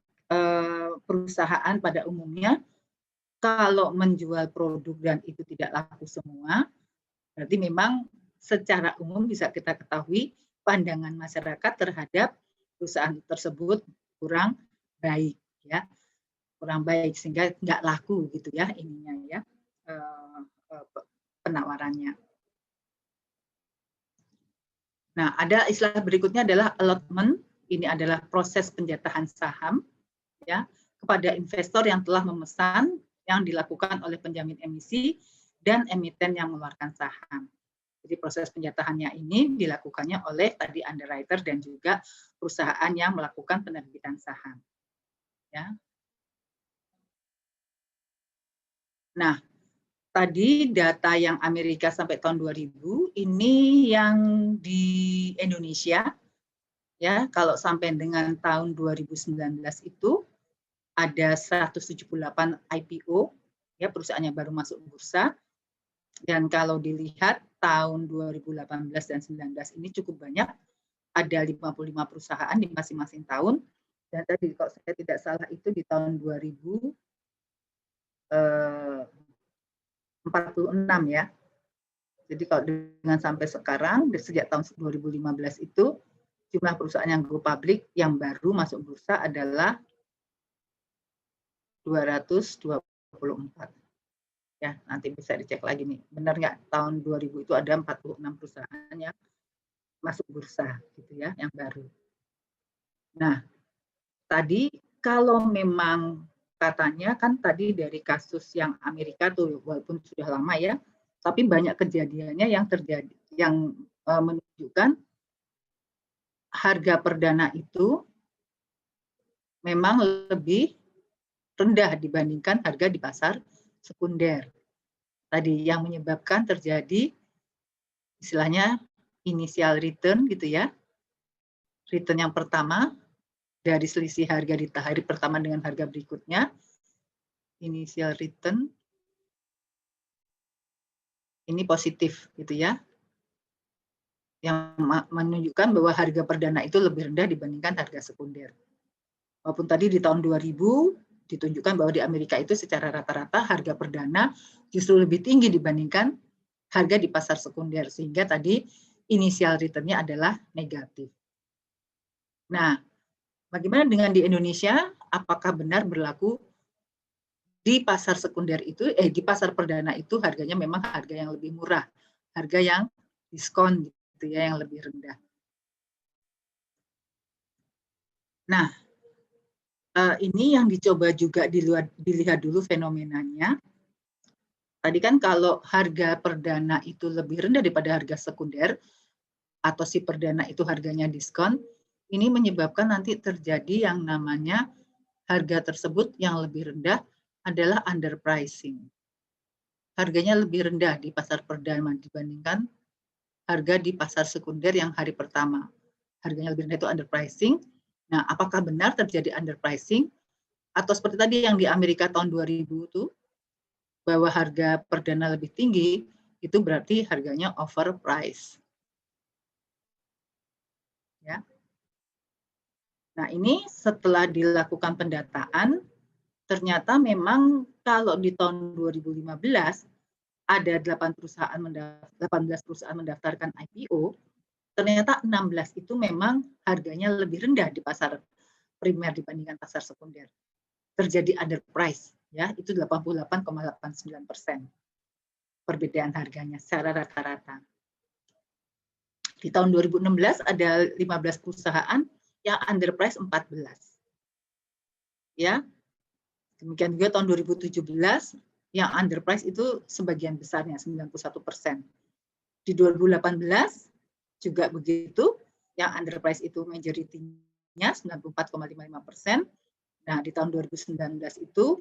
perusahaan pada umumnya, kalau menjual produk dan itu tidak laku semua, berarti memang secara umum bisa kita ketahui pandangan masyarakat terhadap perusahaan tersebut kurang baik, ya, kurang baik, sehingga nggak laku gitu ya ininya ya, penawarannya. Nah, ada istilah berikutnya adalah allotment. Ini adalah proses penjatahan saham ya kepada investor yang telah memesan, yang dilakukan oleh penjamin emisi dan emiten yang mengeluarkan saham. Jadi proses penjatahannya ini dilakukannya oleh tadi underwriter dan juga perusahaan yang melakukan penerbitan saham. Ya. Nah, tadi data yang Amerika sampai tahun 2000, ini yang di Indonesia, ya, kalau sampai dengan tahun 2019 itu ada 178 IPO, ya, perusahaan yang baru masuk bursa. Dan kalau dilihat tahun 2018 dan 2019 ini cukup banyak, ada 55 perusahaan di masing-masing tahun. Dan tadi kalau saya tidak salah itu di tahun 2046 ya. Jadi kalau dengan sampai sekarang, sejak tahun 2015 itu, jumlah perusahaan yang go public yang baru masuk bursa adalah 224. Ya, nanti bisa dicek lagi nih, benar nggak tahun 2000 itu ada 46 perusahaan yang masuk bursa gitu ya, yang baru. Nah, tadi kalau memang katanya kan tadi dari kasus yang Amerika tuh walaupun sudah lama ya, tapi banyak kejadiannya yang terjadi yang menunjukkan harga perdana itu memang lebih rendah dibandingkan harga di pasar sekunder. Tadi yang menyebabkan terjadi istilahnya initial return gitu ya. Return yang pertama dari selisih harga di hari pertama dengan harga berikutnya, initial return ini positif gitu ya, yang menunjukkan bahwa harga perdana itu lebih rendah dibandingkan harga sekunder. Walaupun tadi di tahun 2000 ditunjukkan bahwa di Amerika itu secara rata-rata harga perdana justru lebih tinggi dibandingkan harga di pasar sekunder, sehingga tadi initial return-nya adalah negatif. Nah, bagaimana dengan di Indonesia? Apakah benar berlaku di pasar sekunder itu, di pasar perdana itu harganya memang harga yang lebih murah, harga yang diskon gitu ya, yang lebih rendah. Nah, ini yang dicoba juga dilihat dulu fenomenanya. Tadi kan kalau harga perdana itu lebih rendah daripada harga sekunder, atau si perdana itu harganya diskon, ini menyebabkan nanti terjadi yang namanya harga tersebut yang lebih rendah adalah underpricing. Harganya lebih rendah di pasar perdana dibandingkan harga di pasar sekunder yang hari pertama. Harganya lebih rendah itu underpricing. Nah, apakah benar terjadi underpricing? Atau seperti tadi yang di Amerika tahun 2000 itu, bahwa harga perdana lebih tinggi, itu berarti harganya overpriced. Ya. Nah, ini setelah dilakukan pendataan, ternyata memang kalau di tahun 2015 ada 18 perusahaan mendaftarkan IPO, ternyata 16 itu memang harganya lebih rendah di pasar primer dibandingkan pasar sekunder. Terjadi underprice, ya, itu 88,89% perbedaan harganya secara rata-rata. Di tahun 2016 ada 15 perusahaan yang underprice 14. Ya. Demikian juga tahun 2017 yang underprice itu sebagian besarnya 91%. Di 2018 juga begitu, yang underprice itu majority-nya 94,55%. Nah, di tahun 2019 itu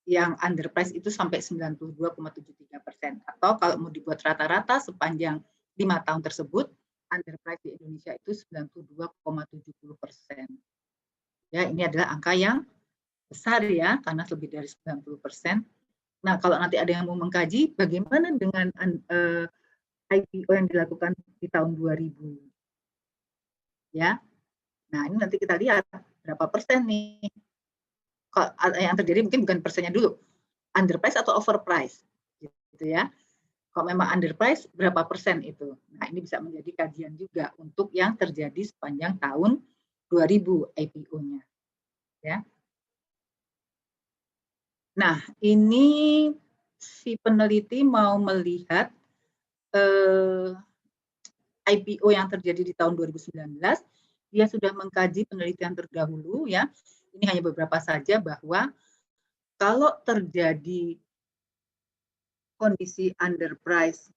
yang underprice itu sampai 92,73%. Atau kalau mau dibuat rata-rata sepanjang 5 tahun tersebut, underprice di Indonesia itu 92,70%. Ya, ini adalah angka yang besar ya, karena lebih dari 90%. Nah, kalau nanti ada yang mau mengkaji, bagaimana dengan IPO yang dilakukan di tahun 2000? Ya, nah ini nanti kita lihat berapa persen nih. Yang terjadi mungkin bukan persennya dulu, underprice atau overprice, gitu ya. Kalau memang underprice, berapa persen itu? Nah, ini bisa menjadi kajian juga untuk yang terjadi sepanjang tahun 2000 IPO-nya. Ya. Nah, ini si peneliti mau melihat IPO yang terjadi di tahun 2019, dia sudah mengkaji penelitian terdahulu ya. Ini hanya beberapa saja bahwa kalau terjadi kondisi underprice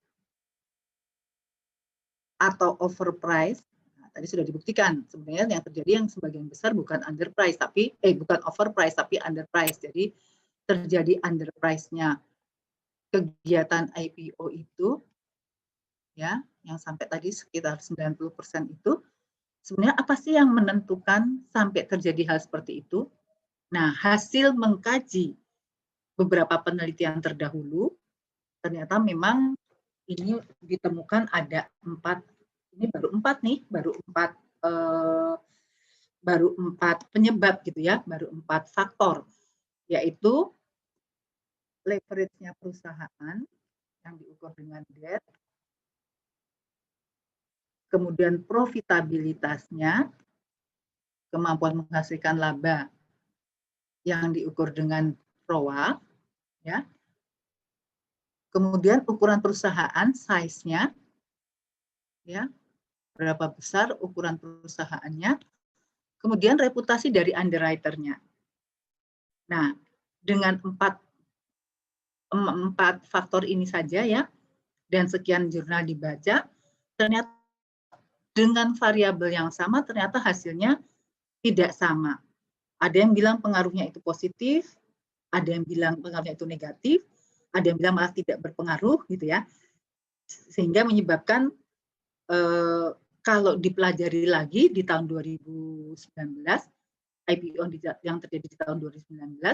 atau overprice, nah, tadi sudah dibuktikan sebenarnya yang terjadi yang sebagian besar bukan underprice tapi bukan overprice tapi underprice. Jadi terjadi underprice-nya kegiatan IPO itu ya, yang sampai tadi sekitar 90% itu sebenarnya apa sih yang menentukan sampai terjadi hal seperti itu? Nah, hasil mengkaji beberapa penelitian terdahulu, ternyata memang ini ditemukan ada 4, ini baru 4 penyebab gitu ya, baru 4 faktor, yaitu leverage-nya perusahaan yang diukur dengan debt, kemudian profitabilitasnya, kemampuan menghasilkan laba yang diukur dengan ROA, ya. Kemudian ukuran perusahaan, size-nya, ya, berapa besar ukuran perusahaannya, kemudian reputasi dari underwriter-nya. Nah, dengan 4 faktor ini saja ya, dan sekian jurnal dibaca, ternyata dengan variabel yang sama, ternyata hasilnya tidak sama. Ada yang bilang pengaruhnya itu positif, ada yang bilang pengaruhnya itu negatif, ada yang bilang malah tidak berpengaruh gitu ya, sehingga menyebabkan kalau dipelajari lagi di tahun 2019 IPO yang terjadi di tahun 2019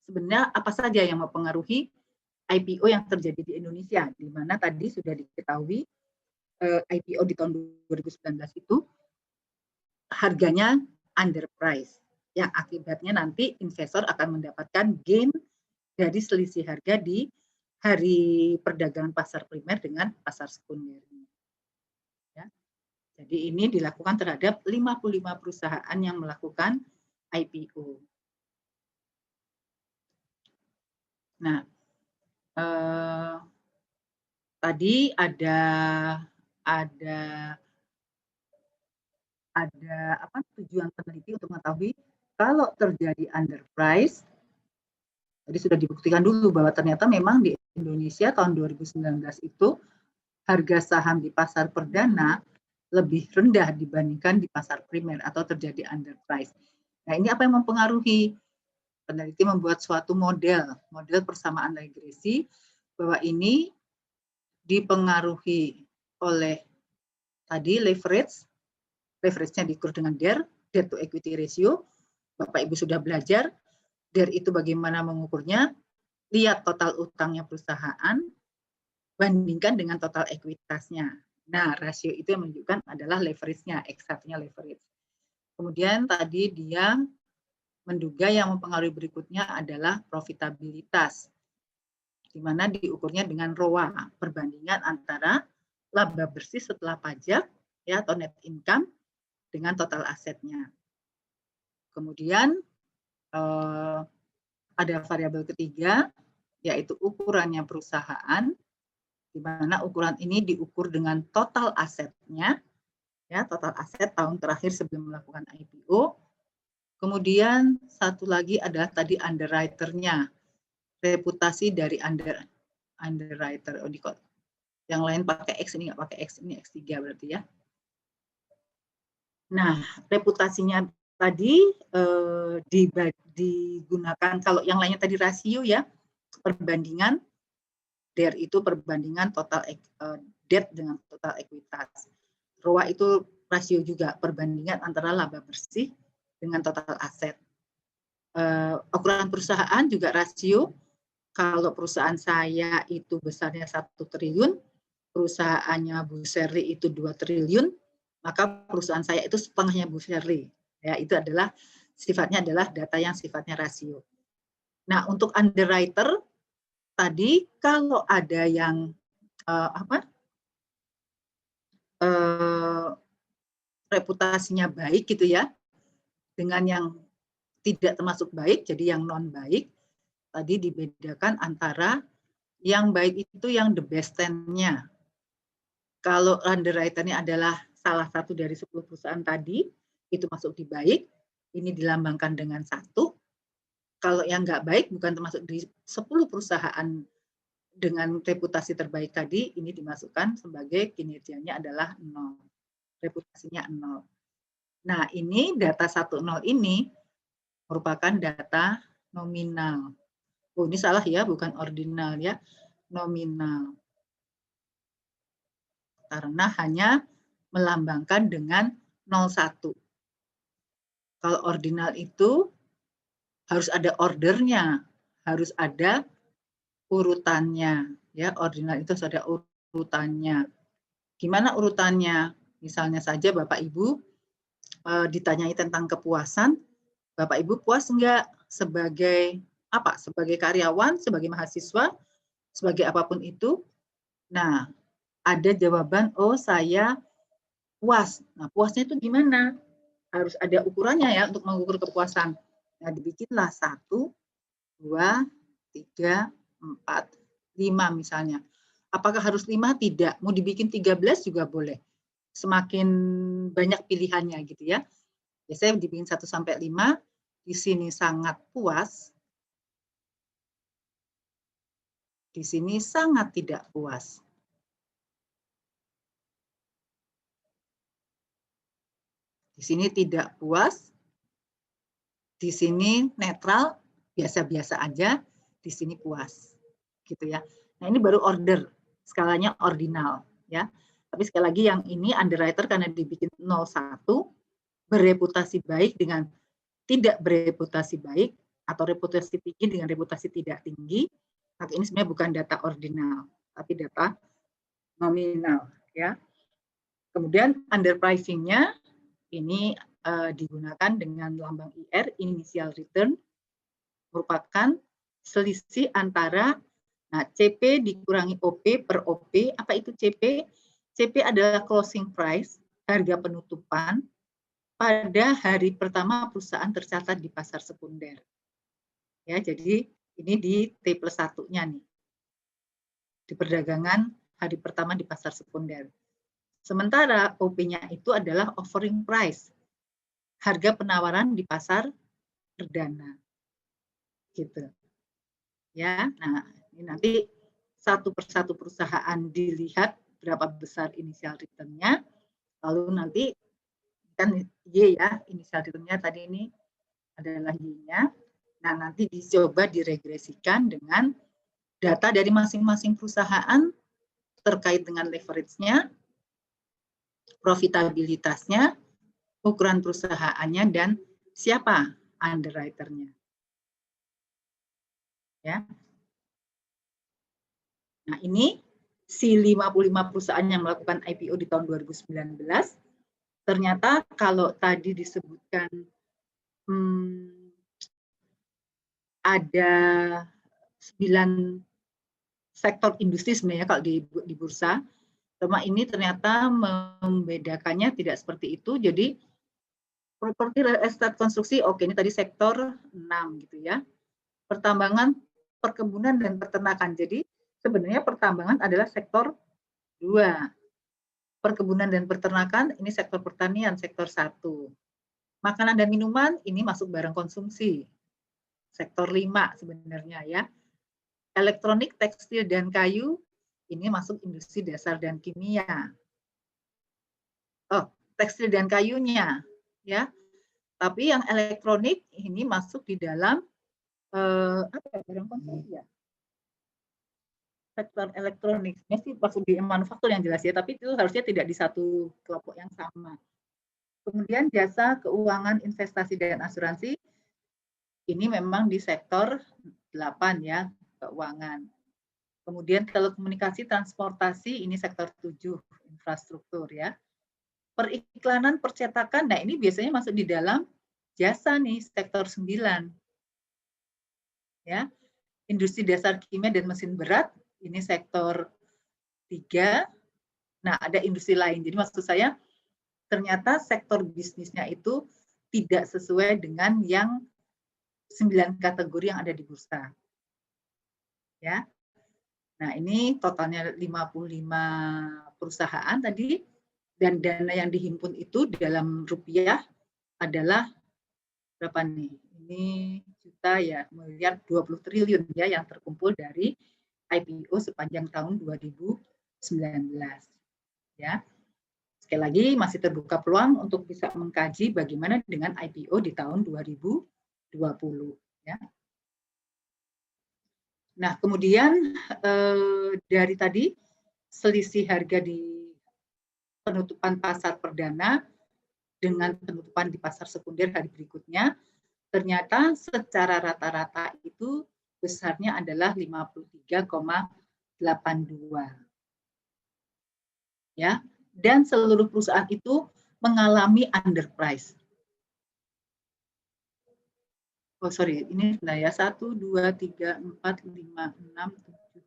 sebenarnya apa saja yang mempengaruhi IPO yang terjadi di Indonesia, di mana tadi sudah diketahui IPO di tahun 2019 itu harganya underprice, yang akibatnya nanti investor akan mendapatkan gain dari selisih harga di hari perdagangan pasar primer dengan pasar sekunder. Ya. Jadi ini dilakukan terhadap 55 perusahaan yang melakukan IPO. Nah, tadi ada tujuan peneliti untuk mengetahui kalau terjadi underprice. Jadi sudah dibuktikan dulu bahwa ternyata memang di Indonesia tahun 2019 itu harga saham di pasar perdana lebih rendah dibandingkan di pasar primer atau terjadi underprice. Nah, ini apa yang mempengaruhi? Peneliti membuat suatu model persamaan regresi bahwa ini dipengaruhi oleh tadi leverage-nya diukur dengan debt to equity ratio. Bapak Ibu sudah belajar, DER itu bagaimana mengukurnya, lihat total utangnya perusahaan, bandingkan dengan total ekuitasnya. Nah, rasio itu yang menunjukkan adalah leverage-nya, X1-nya leverage. Kemudian tadi dia menduga yang mempengaruhi berikutnya adalah profitabilitas, di mana diukurnya dengan ROA, perbandingan antara laba bersih setelah pajak ya atau net income dengan total asetnya. Kemudian ada variabel ketiga, yaitu ukurannya perusahaan, di mana ukuran ini diukur dengan total asetnya, ya total aset tahun terakhir sebelum melakukan IPO. Kemudian satu lagi adalah tadi underwriter-nya, reputasi dari underwriter. Yang lain pakai X, ini nggak pakai X, ini X3 berarti ya. Nah, reputasinya tadi digunakan, kalau yang lainnya tadi rasio ya, perbandingan, DER itu perbandingan total debt dengan total ekuitas. ROA itu rasio juga, perbandingan antara laba bersih dengan total aset. Ukuran perusahaan juga rasio. Kalau perusahaan saya itu besarnya 1 triliun, perusahaannya Bu Sherly itu 2 triliun, maka perusahaan saya itu setengahnya Bu Sherly. Ya, itu adalah sifatnya adalah data yang sifatnya rasio. Nah, untuk underwriter tadi kalau ada yang reputasinya baik gitu ya, dengan yang tidak termasuk baik, jadi yang non baik, tadi dibedakan antara yang baik itu yang the best 10-nya. Kalau underwriter-nya adalah salah satu dari 10 perusahaan tadi, itu masuk di baik, ini dilambangkan dengan 1. Kalau yang nggak baik, bukan termasuk di 10 perusahaan dengan reputasi terbaik tadi, ini dimasukkan sebagai kinerjanya adalah 0. Reputasinya 0. Nah, ini data 10 ini merupakan data nominal. Oh, ini salah ya, bukan ordinal ya, nominal. Karena hanya melambangkan dengan 01. Kalau ordinal itu harus ada ordernya, harus ada urutannya. Ya, ordinal itu harus ada urutannya. Gimana urutannya? Misalnya saja Bapak Ibu ditanyai tentang kepuasan, Bapak Ibu puas enggak sebagai apa? Sebagai karyawan, sebagai mahasiswa, sebagai apapun itu. Nah, ada jawaban, oh saya puas. Nah, puasnya itu gimana? Harus ada ukurannya ya untuk mengukur kepuasan. Nah, dibikinlah 1, 2, 3, 4, 5 misalnya. Apakah harus 5? Tidak. Mau dibikin 13 juga boleh. Semakin banyak pilihannya gitu ya. Biasanya dibikin 1 sampai 5, di sini sangat puas, di sini sangat tidak puas. Di sini tidak puas, di sini netral, biasa-biasa aja, di sini puas. Gitu ya. Nah, ini baru order, skalanya ordinal ya. Tapi sekali lagi yang ini underwriter karena dibikin 01, bereputasi baik dengan tidak bereputasi baik, atau reputasi tinggi dengan reputasi tidak tinggi, maka ini sebenarnya bukan data ordinal, tapi data nominal ya. Kemudian underpricing-nya ini digunakan dengan lambang IR, initial return, merupakan selisih antara CP dikurangi OP per OP. Apa itu CP? CP adalah closing price, harga penutupan pada hari pertama perusahaan tercatat di pasar sekunder. Ya, jadi ini di T+1-nya nih. Di perdagangan hari pertama di pasar sekunder. Sementara OP-nya itu adalah offering price, harga penawaran di pasar perdana. Gitu. Ya, nah ini nanti satu persatu perusahaan dilihat berapa besar inisial return-nya, lalu nanti kan Y ya, inisial return-nya tadi ini adalah Y-nya. Nah, nanti dicoba diregresikan dengan data dari masing-masing perusahaan terkait dengan leverage-nya, profitabilitasnya, ukuran perusahaannya, dan siapa underwriter-nya. Ya. Nah, ini si 55 perusahaan yang melakukan IPO di tahun 2019, ternyata kalau tadi disebutkan ada 9 sektor industri sebenarnya kalau di bursa, sama ini ternyata membedakannya tidak seperti itu. Jadi properti, real estate, konstruksi, oke, ini tadi sektor 6 gitu ya. Pertambangan, perkebunan, dan peternakan. Jadi sebenarnya pertambangan adalah sektor 2. Perkebunan dan peternakan, ini sektor pertanian, sektor 1. Makanan dan minuman, ini masuk barang konsumsi. Sektor 5 sebenarnya ya. Elektronik, tekstil, dan kayu, ini masuk industri dasar dan kimia. Oh, tekstil dan kayunya, ya. Tapi yang elektronik ini masuk di dalam barang konsumsi ya. Sektor elektronik, ini masuk di manufaktur yang jelas ya, tapi itu harusnya tidak di satu kelompok yang sama. Kemudian jasa keuangan, investasi, dan asuransi, ini memang di sektor 8 ya, keuangan. Kemudian telekomunikasi, transportasi, ini sektor 7, infrastruktur ya. Periklanan, percetakan, nah ini biasanya masuk di dalam jasa nih, sektor 9. Ya. Industri dasar kimia dan mesin berat, ini sektor 3. Nah, ada industri lain. Jadi maksud saya, ternyata sektor bisnisnya itu tidak sesuai dengan yang 9 kategori yang ada di bursa. Ya. Nah, ini totalnya 55 perusahaan tadi, dan dana yang dihimpun itu dalam rupiah adalah berapa nih? Ini juta ya, miliar 20 triliun ya yang terkumpul dari IPO sepanjang tahun 2019. Ya. Sekali lagi masih terbuka peluang untuk bisa mengkaji bagaimana dengan IPO di tahun 2020 ya. Nah, kemudian dari tadi selisih harga di penutupan pasar perdana dengan penutupan di pasar sekunder hari berikutnya, ternyata secara rata-rata itu besarnya adalah 53,82. Ya, dan seluruh perusahaan itu mengalami underprice. Oh sorry, ini sebentar ya, 1, 2, 3, 4, 5, 6, 7,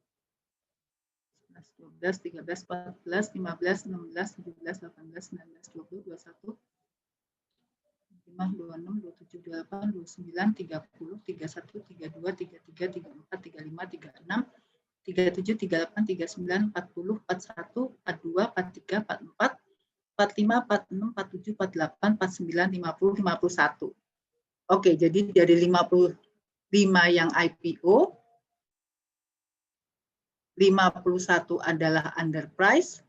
11, 12, 13, 14, 15, 16, 17, 18, 19, 20, 21, 25, 26, 27, 28, 29, 30, 31, 32, 33, 34, 35, 36, 37, 38, 39, 40, 41, 42, 43, 44, 45, 46, 47, 48, 49, 50, 51. Oke, jadi dari 55 yang IPO, 51 adalah underprice,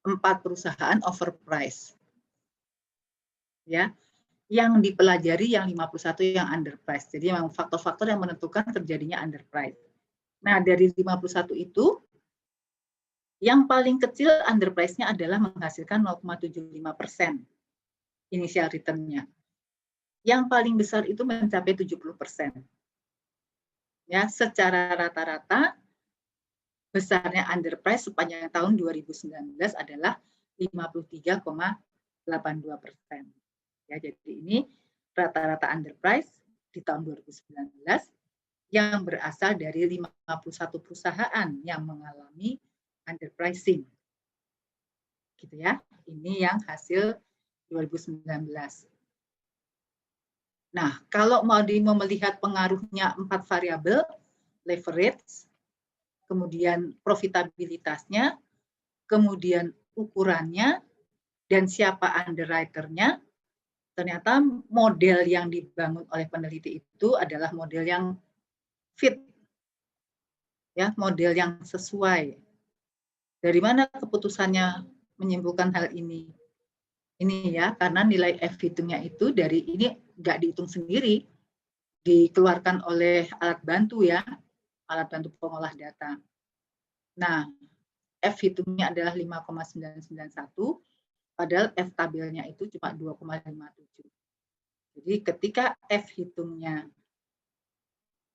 4 perusahaan overprice. Ya, yang dipelajari yang 51 yang underprice. Jadi memang faktor-faktor yang menentukan terjadinya underprice. Nah, dari 51 itu, yang paling kecil underprice-nya adalah menghasilkan 0,75% initial return-nya. Yang paling besar itu mencapai 70%. Ya, secara rata-rata besarnya underprice sepanjang tahun 2019 adalah 53,82%. Ya, jadi ini rata-rata underprice di tahun 2019 yang berasal dari 51 perusahaan yang mengalami underpricing. Gitu ya. Ini yang hasil 2019. Nah, kalau mau melihat pengaruhnya 4 variabel, leverage, kemudian profitabilitasnya, kemudian ukurannya, dan siapa underwriter-nya, ternyata model yang dibangun oleh peneliti itu adalah model yang fit, ya, model yang sesuai. Dari mana keputusannya menyimpulkan hal ini? Ini ya, karena nilai F hitungnya itu dari ini nggak dihitung sendiri, dikeluarkan oleh alat bantu ya, alat bantu pengolah data. Nah, F hitungnya adalah 5,991, padahal F tabelnya itu cuma 2,57. Jadi ketika F hitungnya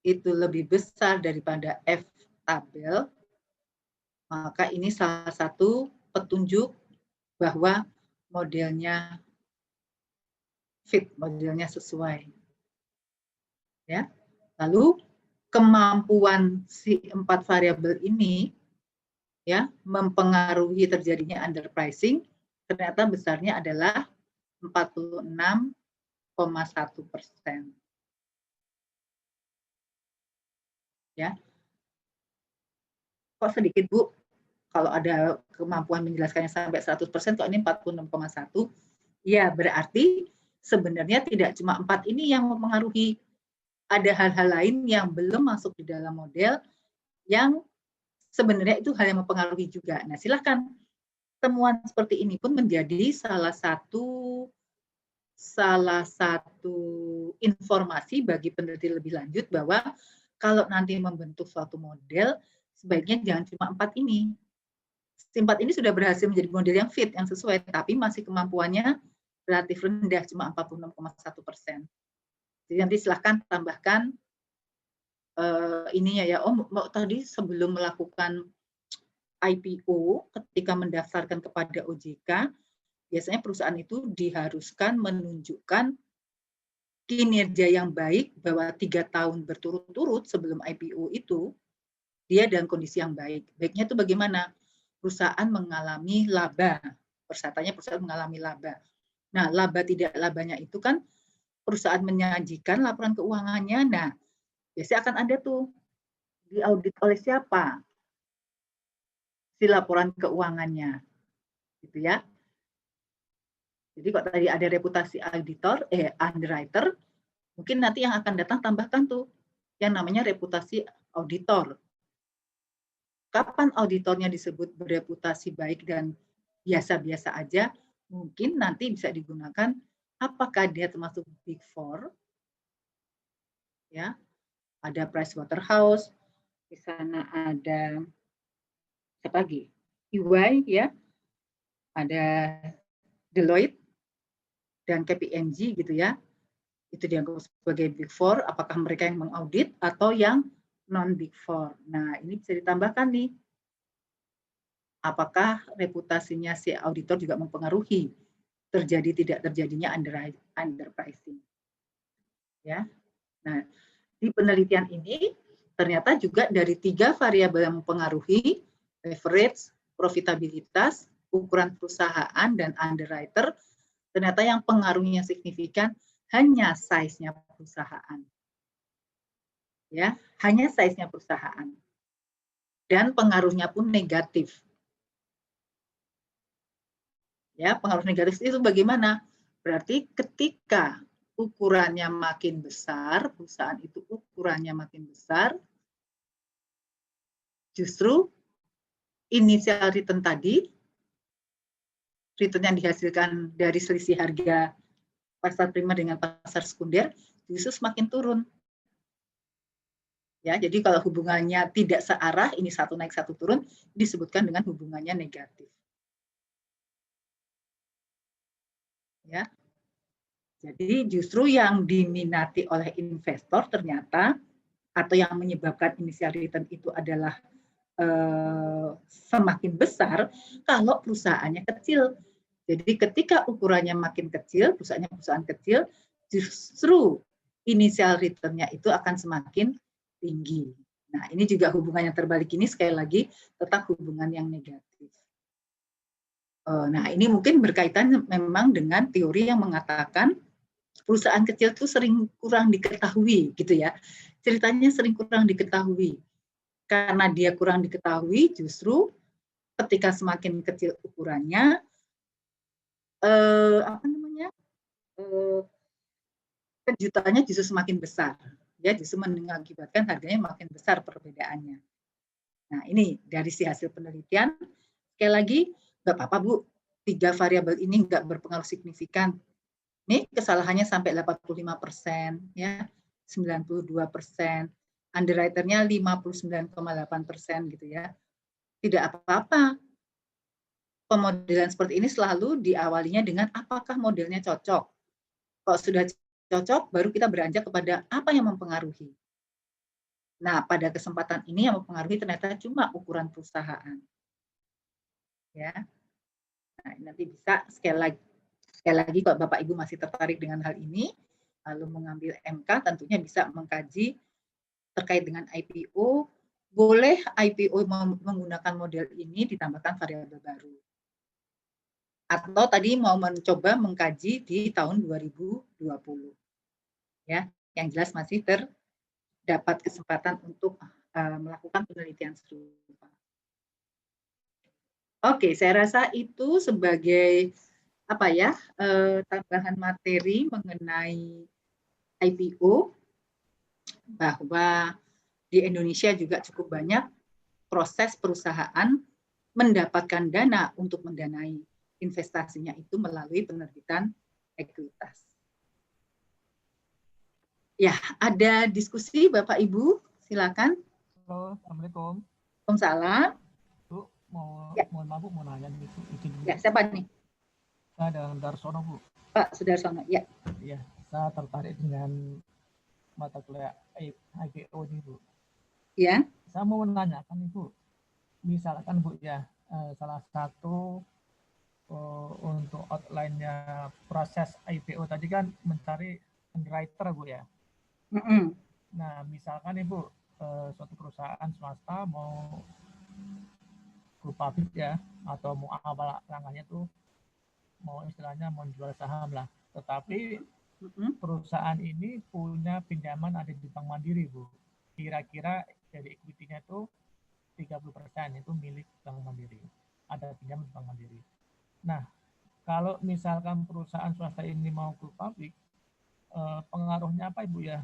itu lebih besar daripada F tabel, maka ini salah satu petunjuk bahwa modelnya fit, modelnya sesuai. Ya. Lalu kemampuan si 4 variabel ini ya mempengaruhi terjadinya underpricing, ternyata besarnya adalah 46,1%. Ya. Kok sedikit, Bu? Kalau ada kemampuan menjelaskannya sampai 100%, kok ini 46,1%? Ya, berarti sebenarnya tidak cuma 4 ini yang mempengaruhi. Ada hal-hal lain yang belum masuk di dalam model yang sebenarnya itu hal yang mempengaruhi juga. Nah, silakan temuan seperti ini pun menjadi salah satu informasi bagi peneliti lebih lanjut bahwa kalau nanti membentuk suatu model, sebaiknya jangan cuma 4 ini. 4 ini sudah berhasil menjadi model yang fit, yang sesuai, tapi masih kemampuannya relatif rendah, cuma 46,1%. Jadi nanti silahkan tambahkan ininya ya, tadi sebelum melakukan IPO, ketika mendaftarkan kepada OJK, biasanya perusahaan itu diharuskan menunjukkan kinerja yang baik bahwa 3 tahun berturut-turut sebelum IPO itu dia dalam kondisi yang baik. Baiknya itu bagaimana? Perusahaan mengalami laba. Persyaratannya perusahaan mengalami laba. Nah, laba tidak labanya itu kan perusahaan menyajikan laporan keuangannya. Nah, biasanya akan ada tuh diaudit oleh siapa si laporan keuangannya, gitu ya. Jadi kalau tadi ada reputasi underwriter, mungkin nanti yang akan datang tambahkan tuh yang namanya reputasi auditor. Kapan auditornya disebut bereputasi baik dan biasa-biasa aja, mungkin nanti bisa digunakan apakah dia termasuk Big Four, ya, ada Pricewaterhouse, di sana ada apa lagi, EY, ya, ada Deloitte dan KPMG gitu ya. Itu dianggap sebagai Big Four, apakah mereka yang mengaudit atau yang non Big Four. Nah, ini bisa ditambahkan nih. Apakah reputasinya si auditor juga mempengaruhi terjadi tidak terjadinya underpricing. Ya. Nah, di penelitian ini ternyata juga dari 3 variabel yang mempengaruhi leverage, profitabilitas, ukuran perusahaan dan underwriter, ternyata yang pengaruhnya signifikan hanya size-nya perusahaan. Ya, hanya size-nya perusahaan. Dan pengaruhnya pun negatif. Ya, pengaruh negatif itu bagaimana? Berarti ketika ukurannya makin besar, perusahaan itu ukurannya makin besar, justru initial return tadi, return yang dihasilkan dari selisih harga pasar primer dengan pasar sekunder, justru semakin turun. Ya, jadi kalau hubungannya tidak searah, ini satu naik satu turun, disebutkan dengan hubungannya negatif. Ya, jadi justru yang diminati oleh investor ternyata atau yang menyebabkan initial return itu adalah semakin besar kalau perusahaannya kecil. Jadi ketika ukurannya makin kecil, perusahaan kecil, justru initial return-nya itu akan semakin tinggi. Nah, ini juga hubungan yang terbalik ini sekali lagi tetap hubungan yang negatif. Nah, ini mungkin berkaitan memang dengan teori yang mengatakan perusahaan kecil itu sering kurang diketahui, gitu ya. Ceritanya sering kurang diketahui. Karena dia kurang diketahui, justru ketika semakin kecil ukurannya, kejutannya justru semakin besar. Ya, justru mengakibatkan harganya makin besar perbedaannya. Nah, ini dari si hasil penelitian. Sekali lagi, nggak apa-apa Bu, 3 variabel ini nggak berpengaruh signifikan. Nih kesalahannya sampai 85%, ya, 92%, underwriter-nya 59,8% gitu ya. Tidak apa-apa. Pemodelan seperti ini selalu diawalinya dengan apakah modelnya cocok. Kalau sudah cocok, baru kita beranjak kepada apa yang mempengaruhi. Nah, pada kesempatan ini yang mempengaruhi ternyata cuma ukuran perusahaan. Ya. Nah, nanti bisa sekali lagi kalau Bapak Ibu masih tertarik dengan hal ini, lalu mengambil MK, tentunya bisa mengkaji terkait dengan IPO. Boleh IPO menggunakan model ini ditambahkan variabel baru. Atau tadi mau mencoba mengkaji di tahun 2020. Ya, yang jelas masih terdapat kesempatan untuk melakukan penelitian serupa. Oke, saya rasa itu sebagai tambahan materi mengenai IPO, bahwa di Indonesia juga cukup banyak proses perusahaan mendapatkan dana untuk mendanai investasinya itu melalui penerbitan ekuitas. Ya, ada diskusi Bapak Ibu, silakan. Halo, Assalamualaikum. Waalaikumsalam. Bu, mohon maaf, Bu, mau nanya nih, Bu. Ya, siapa nih? Saya dengan Darsono, Bu. Pak Sudarsono, ya. Iya, saya tertarik dengan mata kuliah IPO ini, Bu. Ya. Saya mau menanyakan, Bu, misalkan, Bu, ya, salah satu untuk outline-nya proses IPO tadi kan mencari underwriter, Bu, ya. Nah, misalkan Ibu, suatu perusahaan swasta mau go public ya, atau mau awal langkahnya tuh mau istilahnya mau jual saham lah. Tetapi perusahaan ini punya pinjaman ada di Bank Mandiri, Bu. Kira-kira dari equity-nya itu 30% itu milik Bank Mandiri. Ada pinjaman di Bank Mandiri. Nah, kalau misalkan perusahaan swasta ini mau go public, pengaruhnya apa Ibu ya?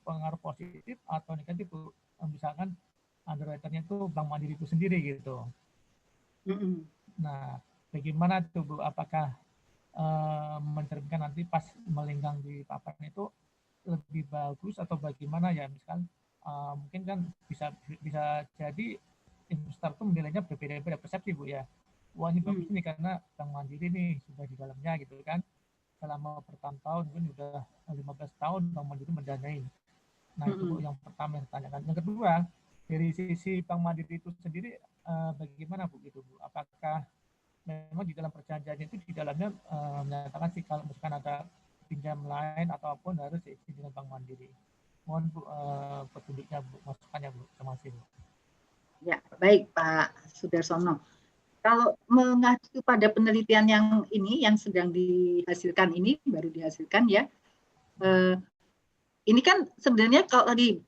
Pengaruh positif atau negatif Bu? Misalkan underwriter-nya itu Bank Mandiri itu sendiri gitu. Nah, bagaimana tuh Bu? Apakah mencerminkan nanti pas melenggang di papan itu lebih bagus atau bagaimana ya? Misalkan mungkin kan bisa jadi investor tuh menilainya berbeda-beda persepsi Bu ya. Wah ini bagus nih karena Bank Mandiri nih sudah di dalamnya gitu kan. Selama bertahun-tahun mungkin sudah 15 tahun Bank Mandiri mendanai. Nah itu Bu yang pertama yang ditanyakan. Yang kedua dari sisi Bank Mandiri itu sendiri bagaimana Bu gitu Bu? Apakah memang di dalam perjanjiannya itu di dalamnya menyatakan sih kalau misalkan ada pinjam lain ataupun harus diisi dengan Bank Mandiri. Mohon Bu petunjuknya Bu, masukannya Bu. Terima kasih Bu. Ya baik Pak Sudarsono. Kalau mengacu pada penelitian yang ini, yang sedang dihasilkan ini, baru dihasilkan ya, ini kan sebenarnya kalau tadi,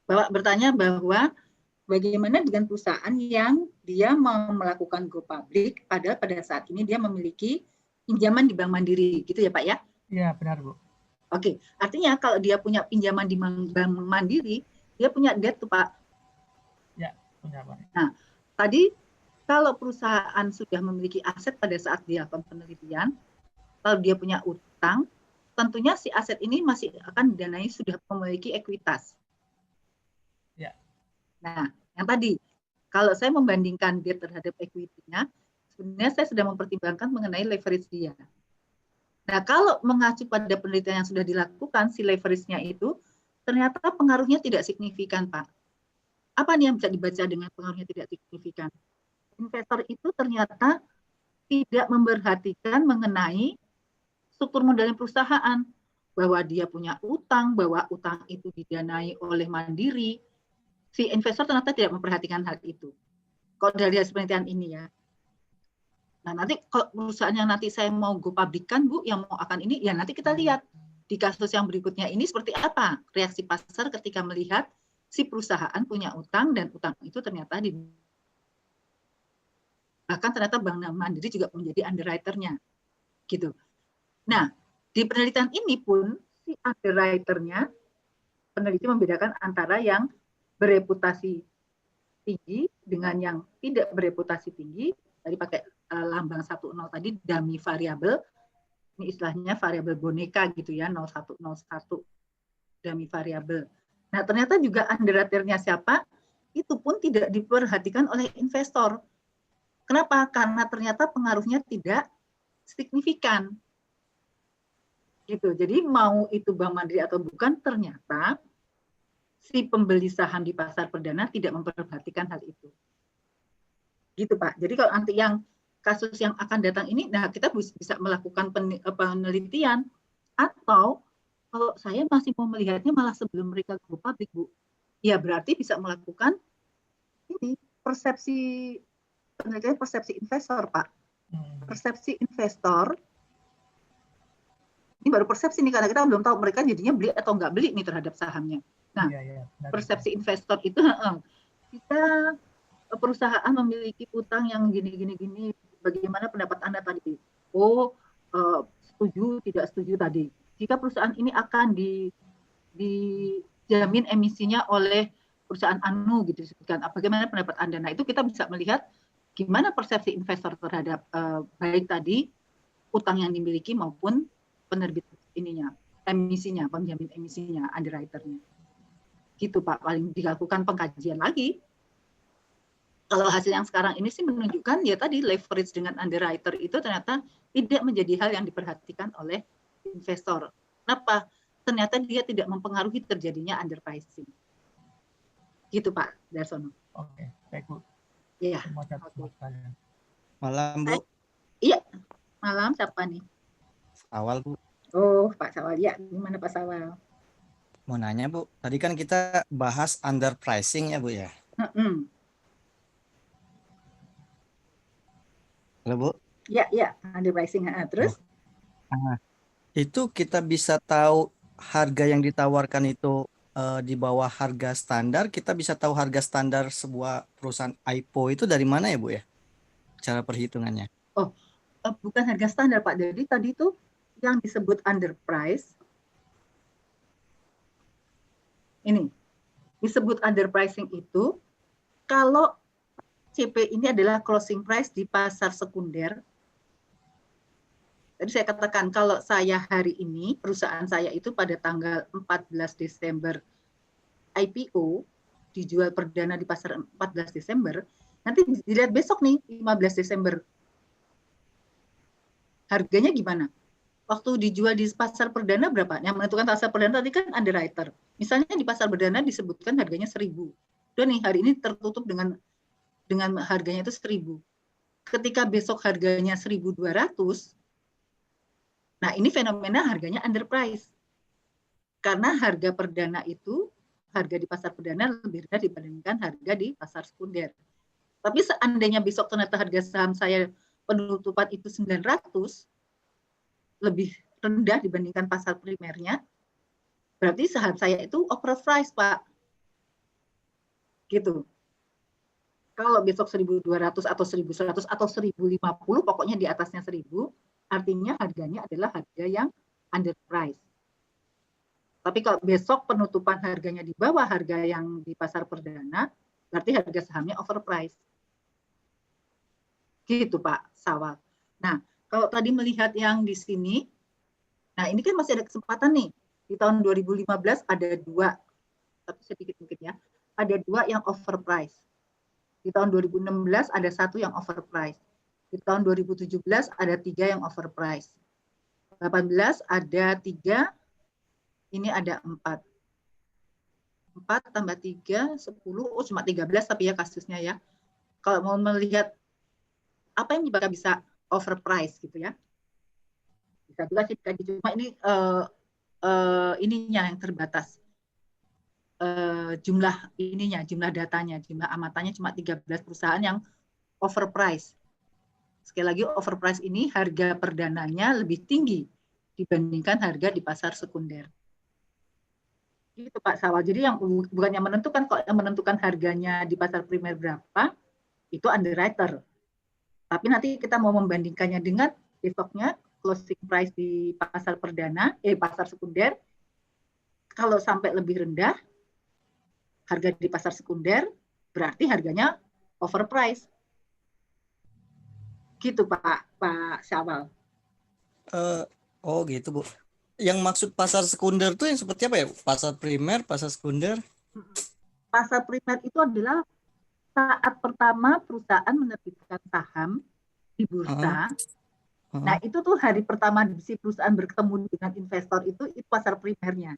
Bapak bertanya bahwa bagaimana dengan perusahaan yang dia mau melakukan go public, padahal pada saat ini dia memiliki pinjaman di Bank Mandiri, gitu ya Pak ya? Iya benar Bu. Oke, artinya kalau dia punya pinjaman di Bank Mandiri, dia punya debt tuh Pak. Ya. Pak. Nah, tadi kalau perusahaan sudah memiliki aset pada saat dia lakukan penelitian, kalau dia punya utang, tentunya si aset ini masih akan didanai sudah memiliki ekuitas. Ya. Nah, yang tadi, kalau saya membandingkan debt terhadap equity-nya, sebenarnya saya sudah mempertimbangkan mengenai leverage dia. Nah, kalau mengacu pada penelitian yang sudah dilakukan, si leverage-nya itu ternyata pengaruhnya tidak signifikan, Pak. Apa nih yang bisa dibaca dengan pengaruhnya tidak signifikan? Investor itu ternyata tidak memperhatikan mengenai struktur modal perusahaan, bahwa dia punya utang, bahwa utang itu didanai oleh Mandiri. Si investor ternyata tidak memperhatikan hal itu. Kalau dari hasil penelitian ini ya. Nah nanti kalau perusahaan yang nanti saya mau go publikan Bu, yang mau akan ini, ya nanti kita lihat di kasus yang berikutnya ini seperti apa reaksi pasar ketika melihat si perusahaan punya utang dan utang itu ternyata bahkan ternyata Bank Mandiri juga menjadi underwriter-nya gitu. Nah di penelitian ini pun si underwriter-nya peneliti membedakan antara yang bereputasi tinggi dengan yang tidak bereputasi tinggi. Tadi pakai lambang 10 tadi dummy variable. Ini istilahnya variabel boneka gitu ya, 0101 dummy variable. Nah, ternyata juga underwriter-nya siapa? Itu pun tidak diperhatikan oleh investor. Kenapa? Karena ternyata pengaruhnya tidak signifikan. Gitu. Jadi mau itu Bank Mandiri atau bukan, ternyata si pembeli saham di pasar perdana tidak memperhatikan hal itu. Gitu Pak. Jadi kalau nanti yang kasus yang akan datang ini, nah kita bisa melakukan penelitian, atau kalau saya masih mau melihatnya malah sebelum mereka go public Bu, ya berarti bisa melakukan ini persepsi penelitian persepsi investor Pak. Persepsi investor ini baru persepsi nih, karena kita belum tahu mereka jadinya beli atau nggak beli nih terhadap sahamnya. Nah, persepsi investor itu kita perusahaan memiliki utang yang gini, bagaimana pendapat Anda tadi? Oh, setuju, tidak setuju tadi. Jika perusahaan ini akan dijamin emisinya oleh perusahaan anu gitu disebutkan. Bagaimana pendapat Anda? Nah, itu kita bisa melihat gimana persepsi investor terhadap baik tadi utang yang dimiliki maupun penerbit emisinya, penjamin emisinya, underwriter-nya. Gitu Pak, paling dilakukan pengkajian lagi. Kalau hasil yang sekarang ini sih menunjukkan ya tadi leverage dengan underwriter itu ternyata tidak menjadi hal yang diperhatikan oleh investor. Kenapa? Ternyata dia tidak mempengaruhi terjadinya underpricing. Gitu Pak Darsono. Oke, baik Bu. Iya. Semua catatan sekalian. Malam Bu. Iya, malam siapa nih? Awal Bu. Oh Pak Sawal, ya gimana Pak Sawal? Mau nanya Bu, tadi kan kita bahas underpricing ya Bu ya. Halo Bu. Ya, underpricing. Terus? Itu kita bisa tahu harga yang ditawarkan itu di bawah harga standar. Kita bisa tahu harga standar sebuah perusahaan IPO itu dari mana ya Bu ya? Cara perhitungannya. Oh, bukan harga standar Pak. Jadi tadi itu yang disebut underprice. Ini disebut underpricing itu kalau CP ini adalah closing price di pasar sekunder. Tadi saya katakan kalau saya hari ini, perusahaan saya itu pada tanggal 14 Desember IPO, dijual perdana di pasar 14 Desember, nanti dilihat besok nih, 15 Desember. Harganya gimana? Waktu dijual di pasar perdana berapa? Yang menentukan pasar perdana tadi kan underwriter. Misalnya di pasar perdana disebutkan harganya 1.000. Udah nih, hari ini tertutup dengan harganya itu 1.000. Ketika besok harganya 1.200, nah ini fenomena harganya underprice. Karena harga perdana itu, harga di pasar perdana lebih rendah dibandingkan harga di pasar sekunder. Tapi seandainya besok ternyata harga saham saya penutupan itu 900, lebih rendah dibandingkan pasar primernya, berarti saham saya itu overpriced Pak. Gitu. Kalau besok 1.200 atau 1.100 atau 1.050, pokoknya di atasnya 1.000, artinya harganya adalah harga yang underpriced. Tapi kalau besok penutupan harganya di bawah harga yang di pasar perdana, berarti harga sahamnya overpriced. Gitu Pak Sawal. Nah, kalau tadi melihat yang di sini, nah ini kan masih ada kesempatan nih. Di tahun 2015 ada 2, tapi sedikit mungkin ya, ada 2 yang overpriced. Di tahun 2016 ada 1 yang overpriced. Di tahun 2017 ada 3 yang overpriced. 18 ada 3, ini ada 4. 4 tambah 3, 10, oh cuma 13 tapi ya kasusnya ya. Kalau mau melihat apa yang menyebabkan bisa overpriced gitu ya. Bisa juga sih, cuma ini ininya yang terbatas. Jumlah datanya, jumlah amatannya cuma 13 perusahaan yang overpriced. Sekali lagi overpriced ini harga perdananya lebih tinggi dibandingkan harga di pasar sekunder. Gitu Pak Sawal. Jadi yang bukannya menentukan, kok yang menentukan harganya di pasar primer berapa, itu underwriter. Tapi nanti kita mau membandingkannya dengan besoknya closing price di pasar perdana, pasar sekunder, kalau sampai lebih rendah, harga di pasar sekunder, berarti harganya overpriced. Gitu Pak Syawal. Oh gitu Bu. Yang maksud pasar sekunder tuh yang seperti apa ya? Pasar primer, pasar sekunder? Pasar primer itu adalah saat pertama perusahaan menerbitkan saham di bursa. Nah itu tuh hari pertama si perusahaan bertemu dengan investor itu pasar primernya.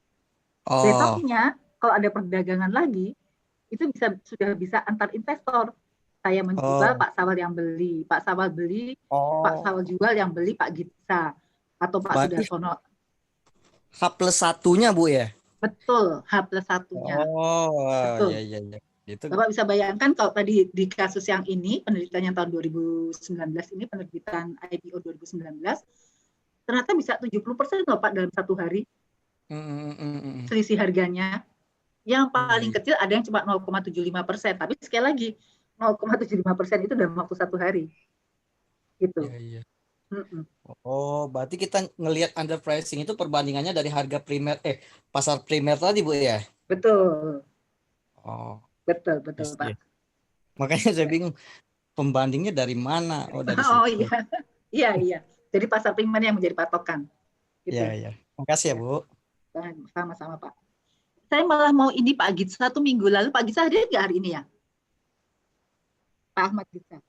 Besoknya kalau ada perdagangan lagi, itu sudah bisa antar investor. Saya menjual, Pak Sawal yang beli, Pak Sawal beli, Pak Sawal jual, yang beli Pak Gitsa atau Pak Sudarsono. H+1-nya Bu ya? Betul, H+1-nya. Betul. Iya. Gitu. Bapak bisa bayangkan kalau tadi di kasus yang ini, penelitian yang tahun 2019 ini, penerbitan IPO 2019, ternyata bisa 70% loh Pak dalam satu hari. Selisih harganya. Yang paling kecil ada yang cuma 0,75%, tapi sekali lagi 0,75% itu dalam waktu satu hari. Gitu. Iya. Berarti kita ngelihat underpricing itu perbandingannya dari harga primer pasar primer tadi Bu ya? Betul. Oh, Betul, I betul, see. Pak. Makanya saya bingung pembandingnya dari mana? Oh, dari Oh situ. iya, iya, iya. Jadi pasar primer yang menjadi patokan. Gitu. Ya, ya. Makasih ya, Ya, Bu. sama-sama, Pak. Saya malah mau ini Pak Gitsa 1 minggu lalu. Pak Gitsa hadir nggak hari ini ya? Pak Ahmad Gitsa.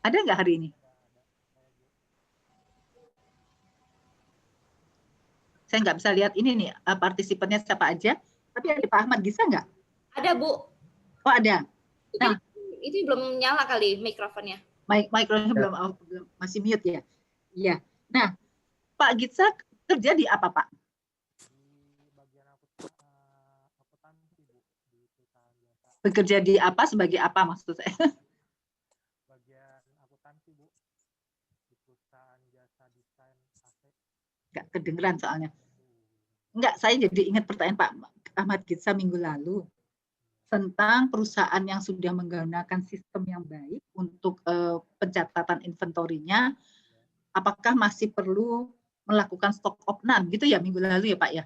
Ada nggak hari ini? Saya nggak bisa lihat ini nih, partisipannya siapa aja. Tapi ada Pak Ahmad Gitsa nggak? Ada, Bu. Oh, ada. Nah, Itu belum nyala kali mikrofonnya. Mikrofonnya belum masih mute ya. Iya. Nah, Pak Gitsa kerja di apa, Pak? Bekerja di apa, sebagai apa maksud saya? Bagian akuntansi, Bu. Di perusahaan jasa desain AC. Nggak kedengeran soalnya. Enggak, saya jadi ingat pertanyaan Pak Ahmad Gitsa minggu lalu tentang perusahaan yang sudah menggunakan sistem yang baik untuk pencatatan inventorinya, apakah masih perlu melakukan stock of none gitu ya minggu lalu ya Pak ya?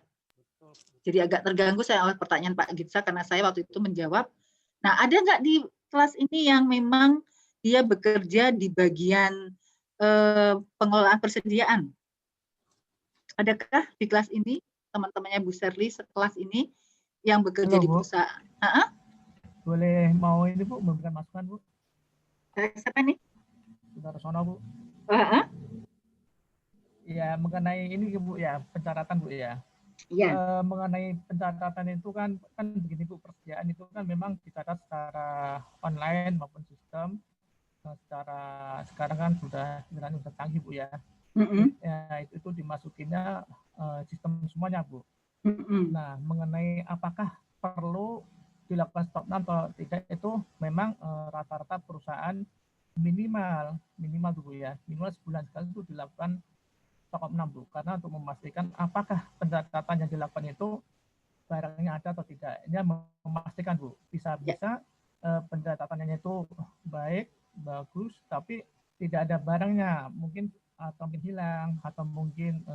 Jadi agak terganggu saya oleh pertanyaan Pak Gitsa karena saya waktu itu menjawab. Nah, ada nggak di kelas ini yang memang dia bekerja di bagian pengelolaan persediaan? Adakah di kelas ini teman-temannya Bu Serli sekelas ini yang bekerja di perusahaan? Boleh mau ini Bu, memberikan masukan Bu? Siapa nih? Saudara Sono Bu. Ya mengenai ini Bu ya, pencatatan Bu ya. Iya. Mengenai pencatatan itu kan begini Bu, persediaan itu kan memang dicatat secara online maupun sistem. Secara sekarang kan sudah canggih Bu ya. Ya itu dimasukinnya sistem semuanya Bu. Nah mengenai apakah perlu dilakukan stop atau tidak itu memang rata-rata perusahaan minimal Bu ya, minimal sebulan sekali itu dilakukan stop 6 Bu, karena untuk memastikan apakah pencatatan yang dilakukan itu barangnya ada atau tidak. Ini memastikan Bu, bisa-bisa pencatatannya itu baik, bagus, tapi tidak ada barangnya, mungkin atau mungkin hilang atau mungkin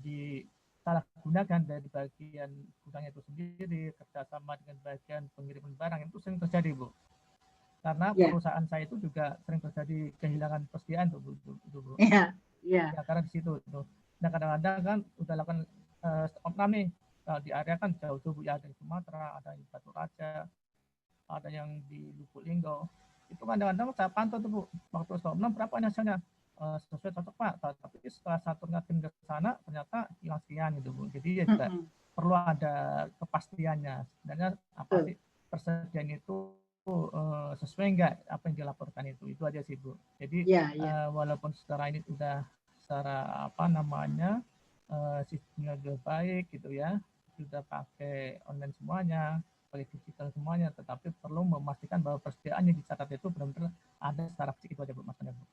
disalahgunakan dari bagian gudangnya itu sendiri, kerjasama dengan bagian pengiriman barang, itu sering terjadi Bu. Karena perusahaan saya itu juga sering terjadi kehilangan persediaan tuh Bu. Iya. Ya karena di situ tuh. Nah kadang-kadang kan udah lakukan stop nih di area kan jauh-jauh Bu ya, ada di Sumatera, ada di Batu Raja, ada yang di Lubuk Linggau. Itu kadang-kadang saya pantau tuh Bu, waktu stop 6 berapa hasilnya, sesuai cocok Pak, tapi setelah satu ngatin ke sana ternyata hilang sekian gitu Bu. Jadi ya juga perlu ada kepastiannya sebenarnya apa sih persediaan itu sesuai enggak apa yang dilaporkan itu aja sih Bu. Jadi walaupun secara ini sudah secara apa namanya sistemnya sudah baik gitu ya, sudah pakai online semuanya, pakai digital semuanya, tetapi perlu memastikan bahwa persediaan yang dicatat itu benar-benar ada secara fisik. Itu aja Bu maksudnya Bu.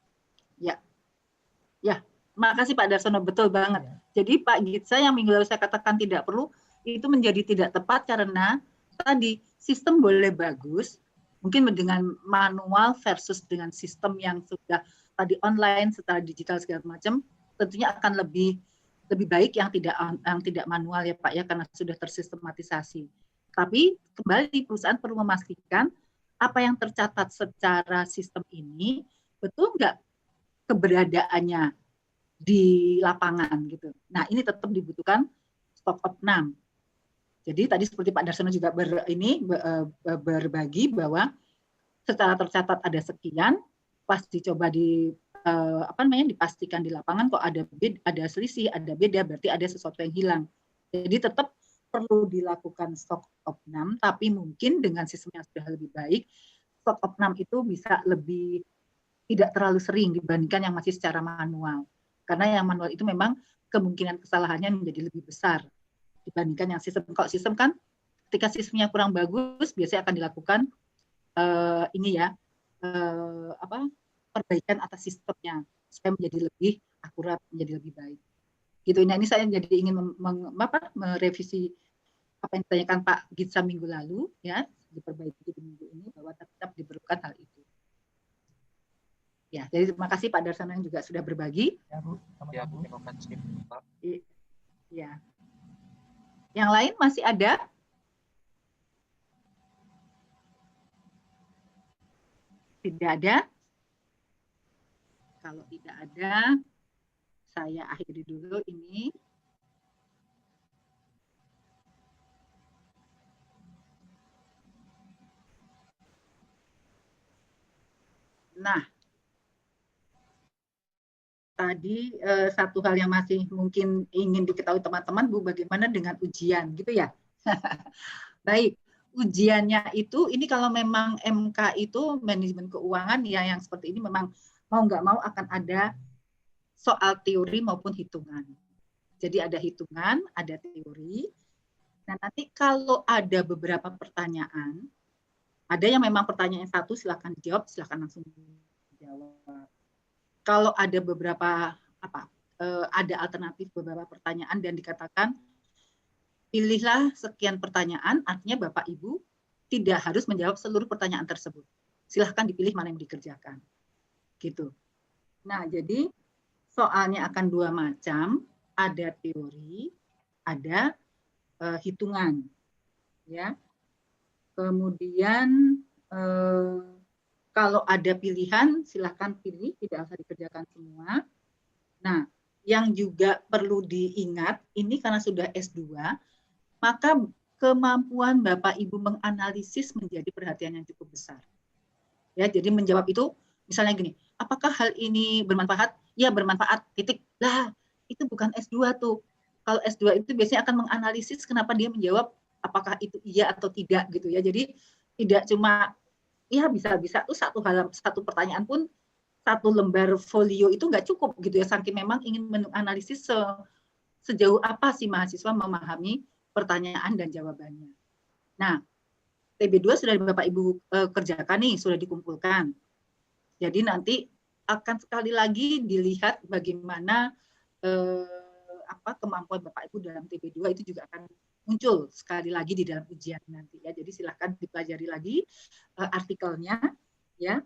Ya, makasih Pak Darsono, betul banget. Jadi Pak Gitsa yang minggu lalu saya katakan tidak perlu, itu menjadi tidak tepat karena tadi sistem boleh bagus, mungkin dengan manual versus dengan sistem yang sudah tadi online setelah digital segala macam, tentunya akan lebih baik yang tidak manual ya Pak ya, karena sudah tersistematisasi. Tapi kembali perusahaan perlu memastikan apa yang tercatat secara sistem ini betul nggak keberadaannya di lapangan gitu. Nah ini tetap dibutuhkan stock of none. Jadi tadi seperti Pak Darsono juga berbagi bahwa secara tercatat ada sekian, pas dicoba dipastikan di lapangan kok ada selisih, ada beda, berarti ada sesuatu yang hilang. Jadi tetap perlu dilakukan stock of none, tapi mungkin dengan sistem yang sudah lebih baik, stock of none itu bisa lebih tidak terlalu sering dibandingkan yang masih secara manual. Karena yang manual itu memang kemungkinan kesalahannya menjadi lebih besar dibandingkan yang sistem. Kalau sistem kan ketika sistemnya kurang bagus biasanya akan dilakukan perbaikan atas sistemnya supaya menjadi lebih akurat, menjadi lebih baik. Gitu. Nah ini saya jadi ingin merevisi apa yang ditanyakan Pak Gitsa minggu lalu ya, diperbaiki di minggu ini bahwa tetap diperlukan hal itu. Ya, jadi terima kasih Pak Darsono yang juga sudah berbagi. Ya Bu, sama-sama Bu. Terima kasih Pak. Ya. Yang lain masih ada? Tidak ada? Kalau tidak ada, saya akhiri dulu ini. Nah, tadi satu hal yang masih mungkin ingin diketahui teman-teman, Bu, bagaimana dengan ujian, gitu ya? Baik, ujiannya itu, ini kalau memang MK itu manajemen keuangan ya yang seperti ini memang mau nggak mau akan ada soal teori maupun hitungan. Jadi ada hitungan, ada teori. Nah, nanti kalau ada beberapa pertanyaan, ada yang memang pertanyaan satu silakan dijawab, silakan langsung dijawab. Kalau ada beberapa ada alternatif beberapa pertanyaan dan dikatakan pilihlah sekian pertanyaan, artinya Bapak Ibu tidak harus menjawab seluruh pertanyaan tersebut. Silahkan dipilih mana yang dikerjakan. Gitu. Nah, jadi soalnya akan dua macam, ada teori, ada hitungan. Ya. Kemudian kalau ada pilihan, silahkan pilih, tidak usah dikerjakan semua. Nah, yang juga perlu diingat, ini karena sudah S2, maka kemampuan Bapak Ibu menganalisis menjadi perhatian yang cukup besar. Ya, jadi menjawab itu misalnya gini, apakah hal ini bermanfaat? Ya, bermanfaat. Titik. Lah, itu bukan S2 tuh. Kalau S2 itu biasanya akan menganalisis kenapa dia menjawab apakah itu iya atau tidak gitu ya. Jadi tidak cuma ya bisa-bisa tuh satu pertanyaan pun satu lembar folio itu nggak cukup gitu ya. Saking memang ingin menganalisis sejauh apa sih mahasiswa memahami pertanyaan dan jawabannya. Nah, TB2 sudah Bapak Ibu kerjakan nih, sudah dikumpulkan. Jadi nanti akan sekali lagi dilihat bagaimana kemampuan Bapak Ibu dalam TB2 itu juga akan muncul sekali lagi di dalam ujian nanti ya. Jadi silakan dipelajari lagi artikelnya ya.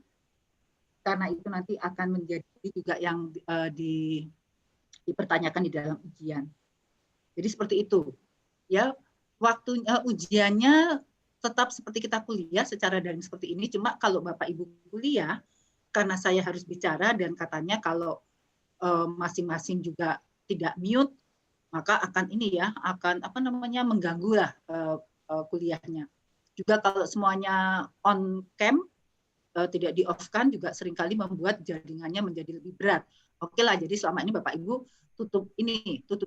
Karena itu nanti akan menjadi juga yang dipertanyakan di dalam ujian. Jadi seperti itu. Ya, waktunya ujiannya tetap seperti kita kuliah secara daring seperti ini, cuma kalau Bapak Ibu kuliah karena saya harus bicara dan katanya kalau masing-masing juga tidak mute, maka akan mengganggu lah kuliahnya. Juga kalau semuanya on cam tidak di off kan juga seringkali membuat jaringannya menjadi lebih berat. Oke lah, jadi selama ini Bapak Ibu tutup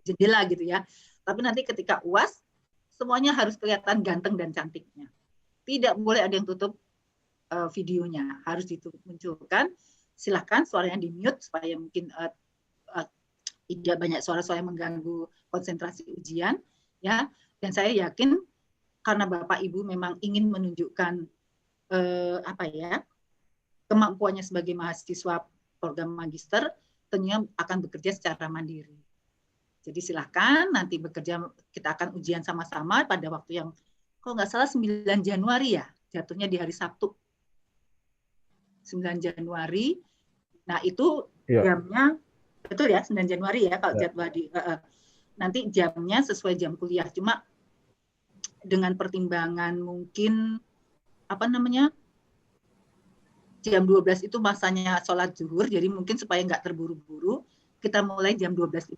jendela gitu ya. Tapi nanti ketika UAS semuanya harus kelihatan ganteng dan cantiknya. Tidak boleh ada yang tutup videonya, harus dimunculkan. Silahkan suaranya di-mute supaya mungkin tidak banyak suara-suara yang mengganggu konsentrasi ujian. Ya. Dan saya yakin karena Bapak Ibu memang ingin menunjukkan kemampuannya sebagai mahasiswa program magister, tentunya akan bekerja secara mandiri. Jadi silakan nanti bekerja, kita akan ujian sama-sama pada waktu yang kalau nggak salah 9 Januari ya, jatuhnya di hari Sabtu. 9 Januari. Nah, itu jamnya betul ya, 9 Januari ya kalau jadwal nanti jamnya sesuai jam kuliah. Cuma dengan pertimbangan mungkin jam 12 itu masanya sholat zuhur, jadi mungkin supaya nggak terburu-buru, kita mulai jam 12.15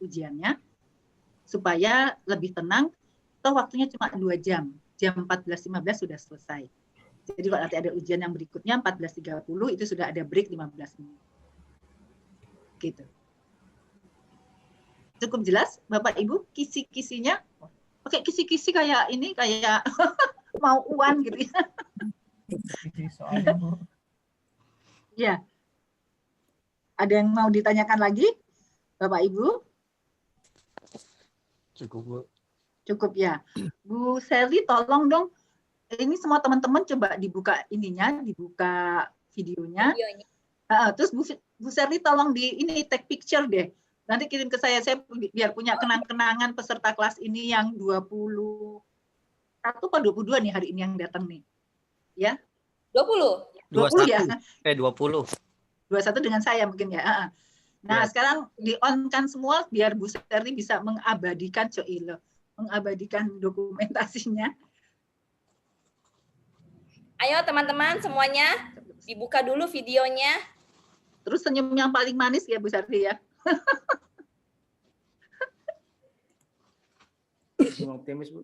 ujiannya, supaya lebih tenang, toh waktunya cuma 2 jam, jam 14.15 sudah selesai. Jadi kalau nanti ada ujian yang berikutnya, 14.30 itu sudah ada break 15 menit. Gitu. Cukup jelas, Bapak Ibu, kisi-kisinya? Pakai kisi-kisi kayak ini, kayak mau uan gitu ya. Soalnya, Bu. Ya. Ada yang mau ditanyakan lagi, Bapak Ibu? Cukup, Bu. Cukup ya. Bu Sally, tolong dong. Ini semua teman-teman coba dibuka dibuka videonya. Terus Bu Sally tolong take picture deh. Nanti kirim ke saya biar punya kenang-kenangan peserta kelas ini yang 21 atau 22 nih hari ini yang datang nih. Ya. 20. 20 ya. 20. 21 dengan saya mungkin ya. Nah, sekarang di-on-kan semua biar Bu Sally bisa mengabadikan mengabadikan dokumentasinya. Ayo teman-teman semuanya. Dibuka dulu videonya. Terus senyum yang paling manis ya Bu Sardi ya. Optimis, Bu.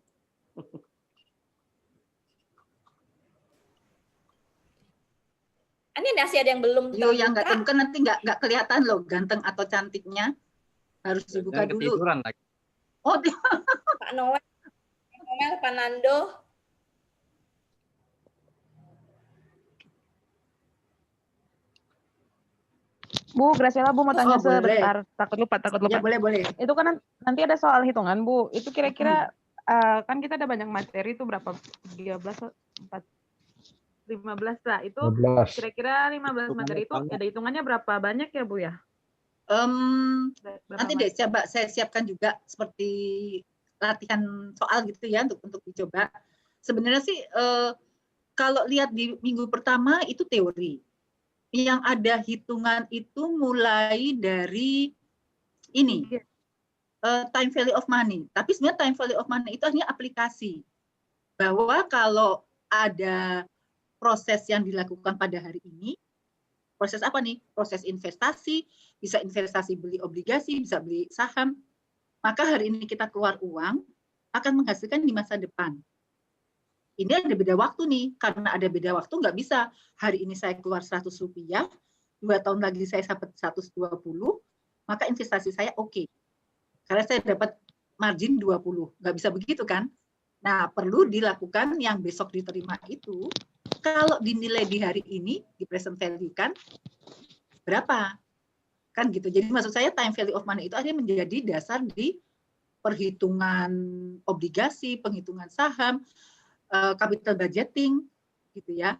Ini masih ada yang belum Yo yang nggak terbuka. terbuka nanti nggak kelihatan loh ganteng atau cantiknya. Harus dibuka Jangan dulu. ketiduran lagi. Oh, Pak Noel, Pak Nando. Bu, Graciela, Bu mau tanya oh boleh. sebentar. Takut lupa. Ya boleh. Itu kan nanti ada soal hitungan, Bu. Itu kira-kira kan kita ada banyak materi itu berapa? 13, 4, 15 lah. Itu 15. kira-kira 15 materi itu ada hitungannya berapa banyak ya, Bu ya? Nanti deh coba saya siapkan juga seperti latihan soal gitu ya untuk dicoba. Sebenarnya sih kalau lihat di minggu pertama itu teori. Yang ada hitungan itu mulai dari ini time value of money. Tapi sebenarnya time value of money itu hanya aplikasi. Bahwa kalau ada proses yang dilakukan pada hari ini, proses apa nih? Proses investasi, bisa investasi beli obligasi, bisa beli saham. Maka hari ini kita keluar uang, akan menghasilkan di masa depan. Ini ada beda waktu nih, karena ada beda waktu nggak bisa. Hari ini saya keluar 100 rupiah, 2 tahun lagi saya dapat 120, maka investasi saya oke. Karena saya dapat margin 20, nggak bisa begitu kan? Nah, perlu dilakukan yang besok diterima itu, kalau dinilai di hari ini, di present value kan, berapa? Kan gitu. Jadi maksud saya time value of money itu akhirnya menjadi dasar di perhitungan obligasi, penghitungan saham, capital budgeting, gitu ya.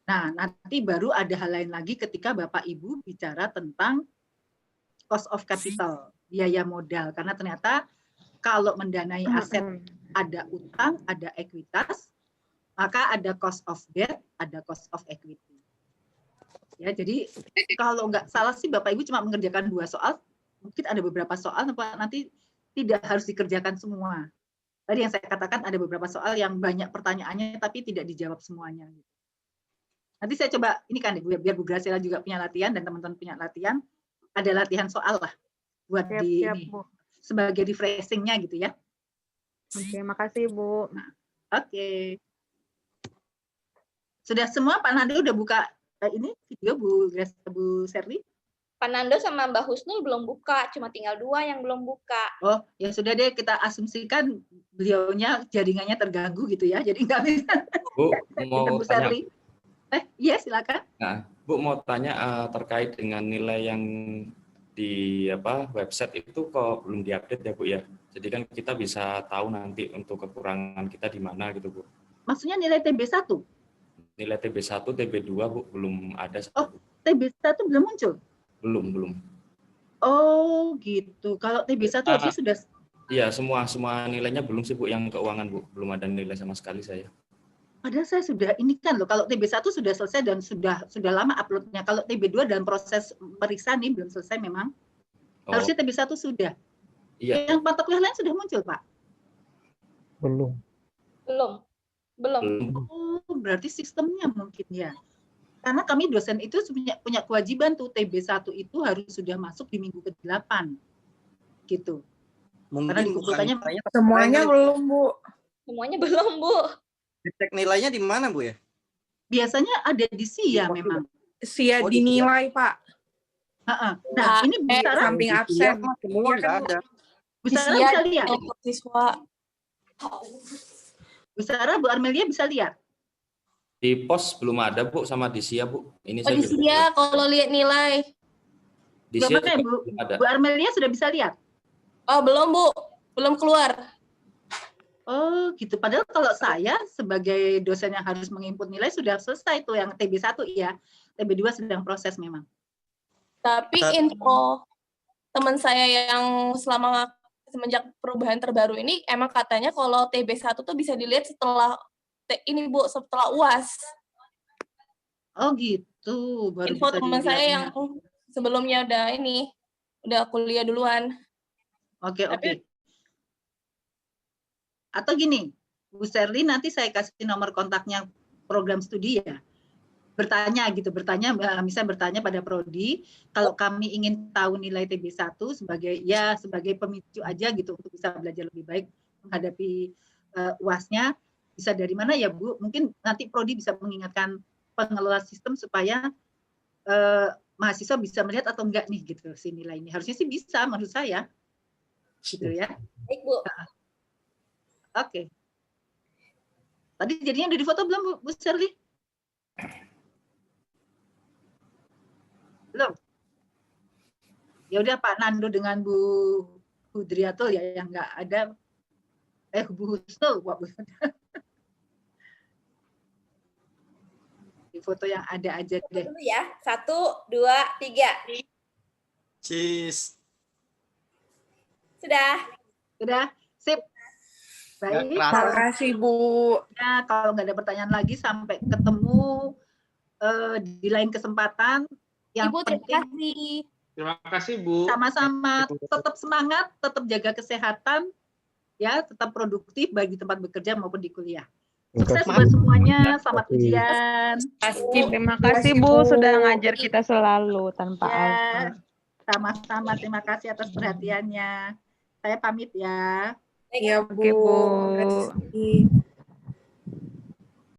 Nah, nanti baru ada hal lain lagi ketika Bapak Ibu bicara tentang cost of capital, biaya modal. Karena ternyata kalau mendanai aset ada utang, ada ekuitas, maka ada cost of debt, ada cost of equity. Ya, jadi kalau nggak salah sih Bapak Ibu cuma mengerjakan 2 soal, mungkin ada beberapa soal nanti tidak harus dikerjakan semua. Tadi yang saya katakan ada beberapa soal yang banyak pertanyaannya tapi tidak dijawab semuanya. Nanti saya coba ini kan biar Bu Graciela juga punya latihan dan teman-teman punya latihan, ada latihan soal lah buat Siap, ini Bu. sebagai refreshing-nya gitu ya. Oke, makasih Bu. Oke. Sudah semua Pak Nando udah buka ini video Bu Serli? Pak Nando sama Mbak Husnul belum buka, cuma tinggal 2 yang belum buka. Oh, ya sudah deh, kita asumsikan beliaunya jaringannya terganggu gitu ya, jadi nggak bisa. Bu, mau Bu tanya. Serli. Iya, silakan. Nah, Bu mau tanya terkait dengan nilai yang di website itu kok belum diupdate ya Bu ya. Jadi kan kita bisa tahu nanti untuk kekurangan kita di mana gitu Bu. Maksudnya nilai TB1? Nilai TB1, TB2 Bu belum ada. Oh, TB1 belum muncul? Belum. Oh, gitu. Kalau TB1 harusnya sudah. Iya, semua nilainya belum sih Bu, yang keuangan Bu. Belum ada nilai sama sekali saya. Padahal saya sudah ini kan loh, kalau TB1 sudah selesai dan sudah lama uploadnya. Kalau TB2 dalam proses periksa nih belum selesai memang. Harusnya TB1 sudah. Iya. Yang mata kuliah lain sudah muncul, Pak? Belum. Oh, berarti sistemnya mungkin ya. Karena kami dosen itu punya kewajiban tuh TB1 itu harus sudah masuk di minggu ke-8. Gitu. Mungkin karena dikumpulkannya semuanya belum, Bu. Semuanya belum, Bu. Cek nilainya di mana, Bu ya? Biasanya ada di SIA memang. SIA dinilai, Pak. Nah, ini Bu Sarah samping absen. Semua nggak ada. Bu Sarah bisa lihat. Siswa. Bu Sarah, Bu Armelia bisa lihat. Di pos belum ada Bu, sama di SIA Bu. Ini di SIA kalau lihat nilai. Di SIA Bu, belum ada. Bu Armelia sudah bisa lihat? Oh, belum Bu. Belum keluar. Oh, gitu. Padahal kalau saya sebagai dosen yang harus menginput nilai sudah selesai tuh yang TB1 ya. TB2 sedang proses memang. Tapi info teman saya yang semenjak perubahan terbaru ini emang katanya kalau TB1 tuh bisa dilihat setelah ini Bu, setelah UAS. Oh gitu. Baru info teman saya yang sebelumnya udah kuliah duluan. Oke. Atau gini, Bu Serli nanti saya kasih nomor kontaknya program studi ya. bertanya gitu, misalnya bertanya pada prodi, kalau kami ingin tahu nilai TB1 sebagai pemicu aja gitu untuk bisa belajar lebih baik menghadapi UAS-nya, bisa dari mana ya Bu? Mungkin nanti prodi bisa mengingatkan pengelola sistem supaya mahasiswa bisa melihat atau enggak nih gitu si nilai ini. Harusnya sih bisa menurut saya. Gitu ya. Baik, Bu. Oke. Tadi jadinya udah difoto belum Bu Shirley? Belum. Ya udah Pak Nando dengan Bu Hudriatul ya yang nggak ada. Bu Husnul, di foto yang ada aja deh. Dulu ya. 1, 2, 3. Cheese. Sudah. Sudah, sip. Baik. Terima kasih Bu. Ya, kalau nggak ada pertanyaan lagi sampai ketemu di lain kesempatan. Yang Ibu, terima kasih. Terima kasih Bu. Sama-sama, tetap semangat, tetap jaga kesehatan, ya, tetap produktif baik di tempat bekerja maupun di kuliah. Sukses buat semuanya, selamat ujian. Terima kasih Bu sudah ngajar kita selalu tanpa ya, sama-sama, terima kasih atas perhatiannya. Saya pamit ya. Iya Bu. Oke, Bu. Terima kasih.